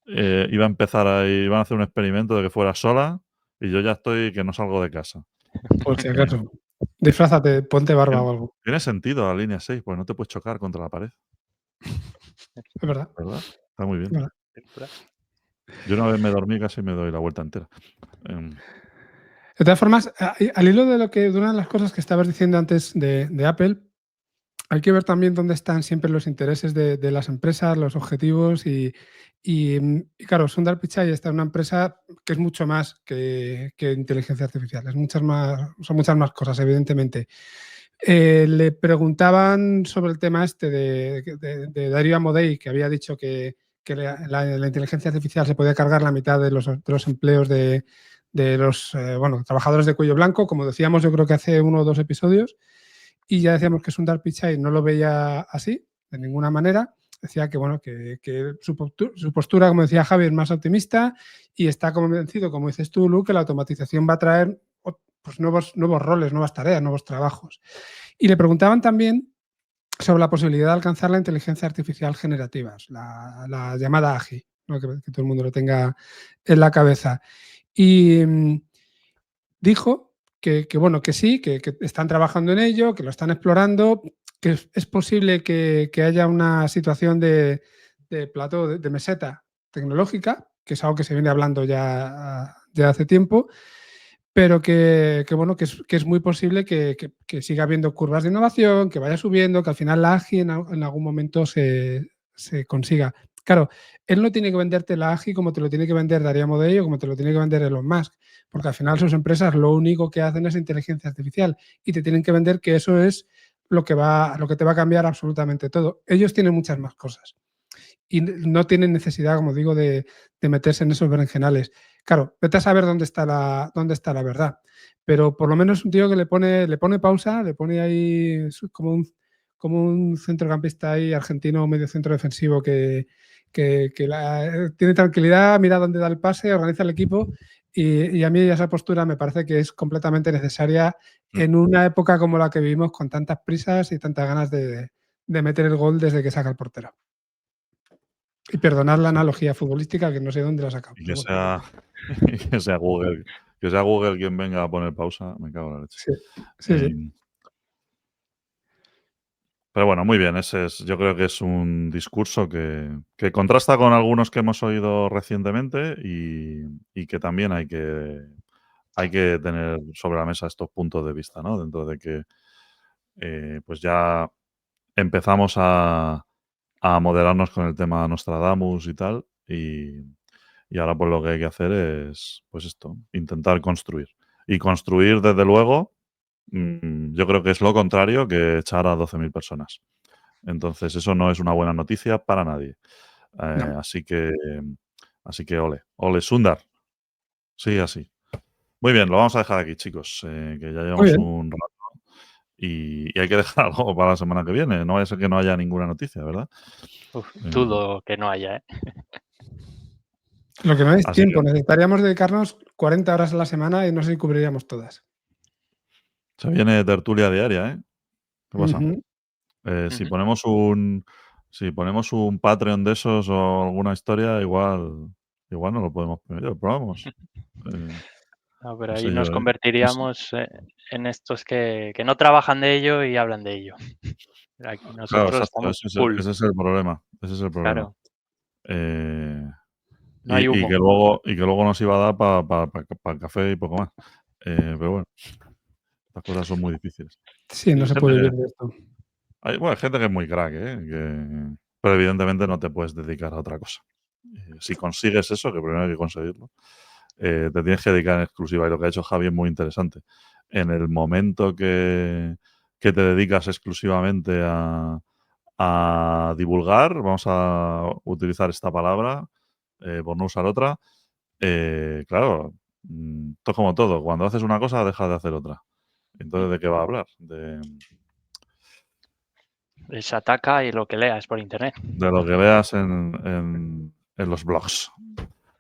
iba a empezar iban a hacer un experimento de que fuera sola y yo ya estoy que no salgo de casa. Por si acaso. Disfrázate, ponte barba o algo. Tiene sentido la línea 6, pues no te puedes chocar contra la pared, Es verdad. ¿verdad? Está muy Es bien. verdad. Yo una vez me dormí y casi me doy la vuelta entera. De todas formas, al hilo de una de las cosas que estabas diciendo antes de Apple, hay que ver también dónde están siempre los intereses de las empresas, los objetivos y claro, Sundar Pichai está en una empresa que es mucho más que inteligencia artificial, son muchas más cosas, evidentemente. Le preguntaban sobre el tema este de Darío Amodei, que había dicho que la inteligencia artificial se podía cargar la mitad de los empleos de los trabajadores de cuello blanco, como decíamos yo creo que hace 1 o 2 episodios, y ya decíamos que Sundar Pichai no lo veía así, de ninguna manera. Decía que, bueno, que su postura, como decía Javi, es más optimista y está convencido, como dices tú, Lu, que la automatización va a traer pues, nuevos roles, nuevas tareas, nuevos trabajos. Y le preguntaban también sobre la posibilidad de alcanzar la inteligencia artificial generativa, la llamada AGI, ¿no? que todo el mundo lo tenga en la cabeza. Y dijo que bueno, que sí, que están trabajando en ello, que lo están explorando, que es posible que haya una situación de plató, de meseta tecnológica, que es algo que se viene hablando ya hace tiempo, pero bueno, que es muy posible que siga habiendo curvas de innovación, que vaya subiendo, que al final la AGI en algún momento se consiga. Claro, él no tiene que venderte la AGI como te lo tiene que vender Darío Amodei o como te lo tiene que vender Elon Musk, porque al final sus empresas lo único que hacen es inteligencia artificial y te tienen que vender que eso es lo que te va a cambiar absolutamente todo. Ellos tienen muchas más cosas y no tienen necesidad, como digo, de meterse en esos berenjenales. Claro, vete a saber dónde está la verdad, pero por lo menos un tío que le pone pausa, le pone ahí como un centrocampista ahí argentino, medio centro defensivo que tiene tranquilidad, mira dónde da el pase, organiza el equipo y a mí esa postura me parece que es completamente necesaria en una época como la que vivimos con tantas prisas y tantas ganas de meter el gol desde que saca el portero. Y perdonad la analogía futbolística, que no sé dónde la he sacado. Y que sea Google quien venga a poner pausa, me cago en la leche. Sí. Pero bueno, muy bien. Yo creo que es un discurso que contrasta con algunos que hemos oído recientemente y que también hay que tener sobre la mesa estos puntos de vista, ¿no? Dentro de que pues ya empezamos a moderarnos con el tema Nostradamus y tal, y ahora pues lo que hay que hacer es, pues esto, intentar construir. Y construir, desde luego, yo creo que es lo contrario que echar a 12.000 personas. Entonces, eso no es una buena noticia para nadie. No. Así que ole, Sundar. Sí, así. Muy bien, lo vamos a dejar aquí, chicos, que ya llevamos un rato y hay que dejar algo para la semana que viene. No vaya a ser que no haya ninguna noticia, ¿verdad? Dudo que no haya, ¿eh? Lo que no es Así tiempo, que necesitaríamos dedicarnos 40 horas a la semana y no sé si cubriríamos todas. se viene tertulia diaria, ¿eh? ¿Qué pasa? Si Ujú. ponemos un Patreon de esos o alguna historia, igual no lo podemos poner, pero vamos. No, pero No ahí sé nos yo, ¿eh? No sé. convertiríamos en estos que no trabajan de ello y hablan de ello. Aquí Claro, nosotros exacto, estamos full, ese es el problema. Ese es el problema. claro, Eh, no hay y humo. que luego nos iba a dar para el café y poco más. Pero bueno, estas cosas son muy difíciles. Sí, no Hay se gente, puede vivir de esto. hay gente que es muy crack, pero evidentemente no te puedes dedicar a otra cosa. Si consigues eso, que primero hay que conseguirlo, te tienes que dedicar en exclusiva. Y lo que ha hecho Javi es muy interesante. En el momento que te dedicas exclusivamente a divulgar, vamos a utilizar esta palabra por no usar otra, claro, esto es como todo. Cuando haces una cosa, dejas de hacer otra. Entonces, ¿de qué va a hablar? Se ataca y lo que leas por internet. De lo que veas en los blogs.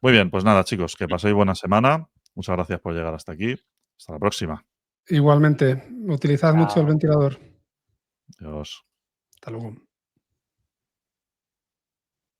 Muy bien, pues nada, chicos, que paséis buena semana. Muchas gracias por llegar hasta aquí. Hasta la próxima. Igualmente, utilizad mucho el Chao. ventilador. Adiós. Hasta luego.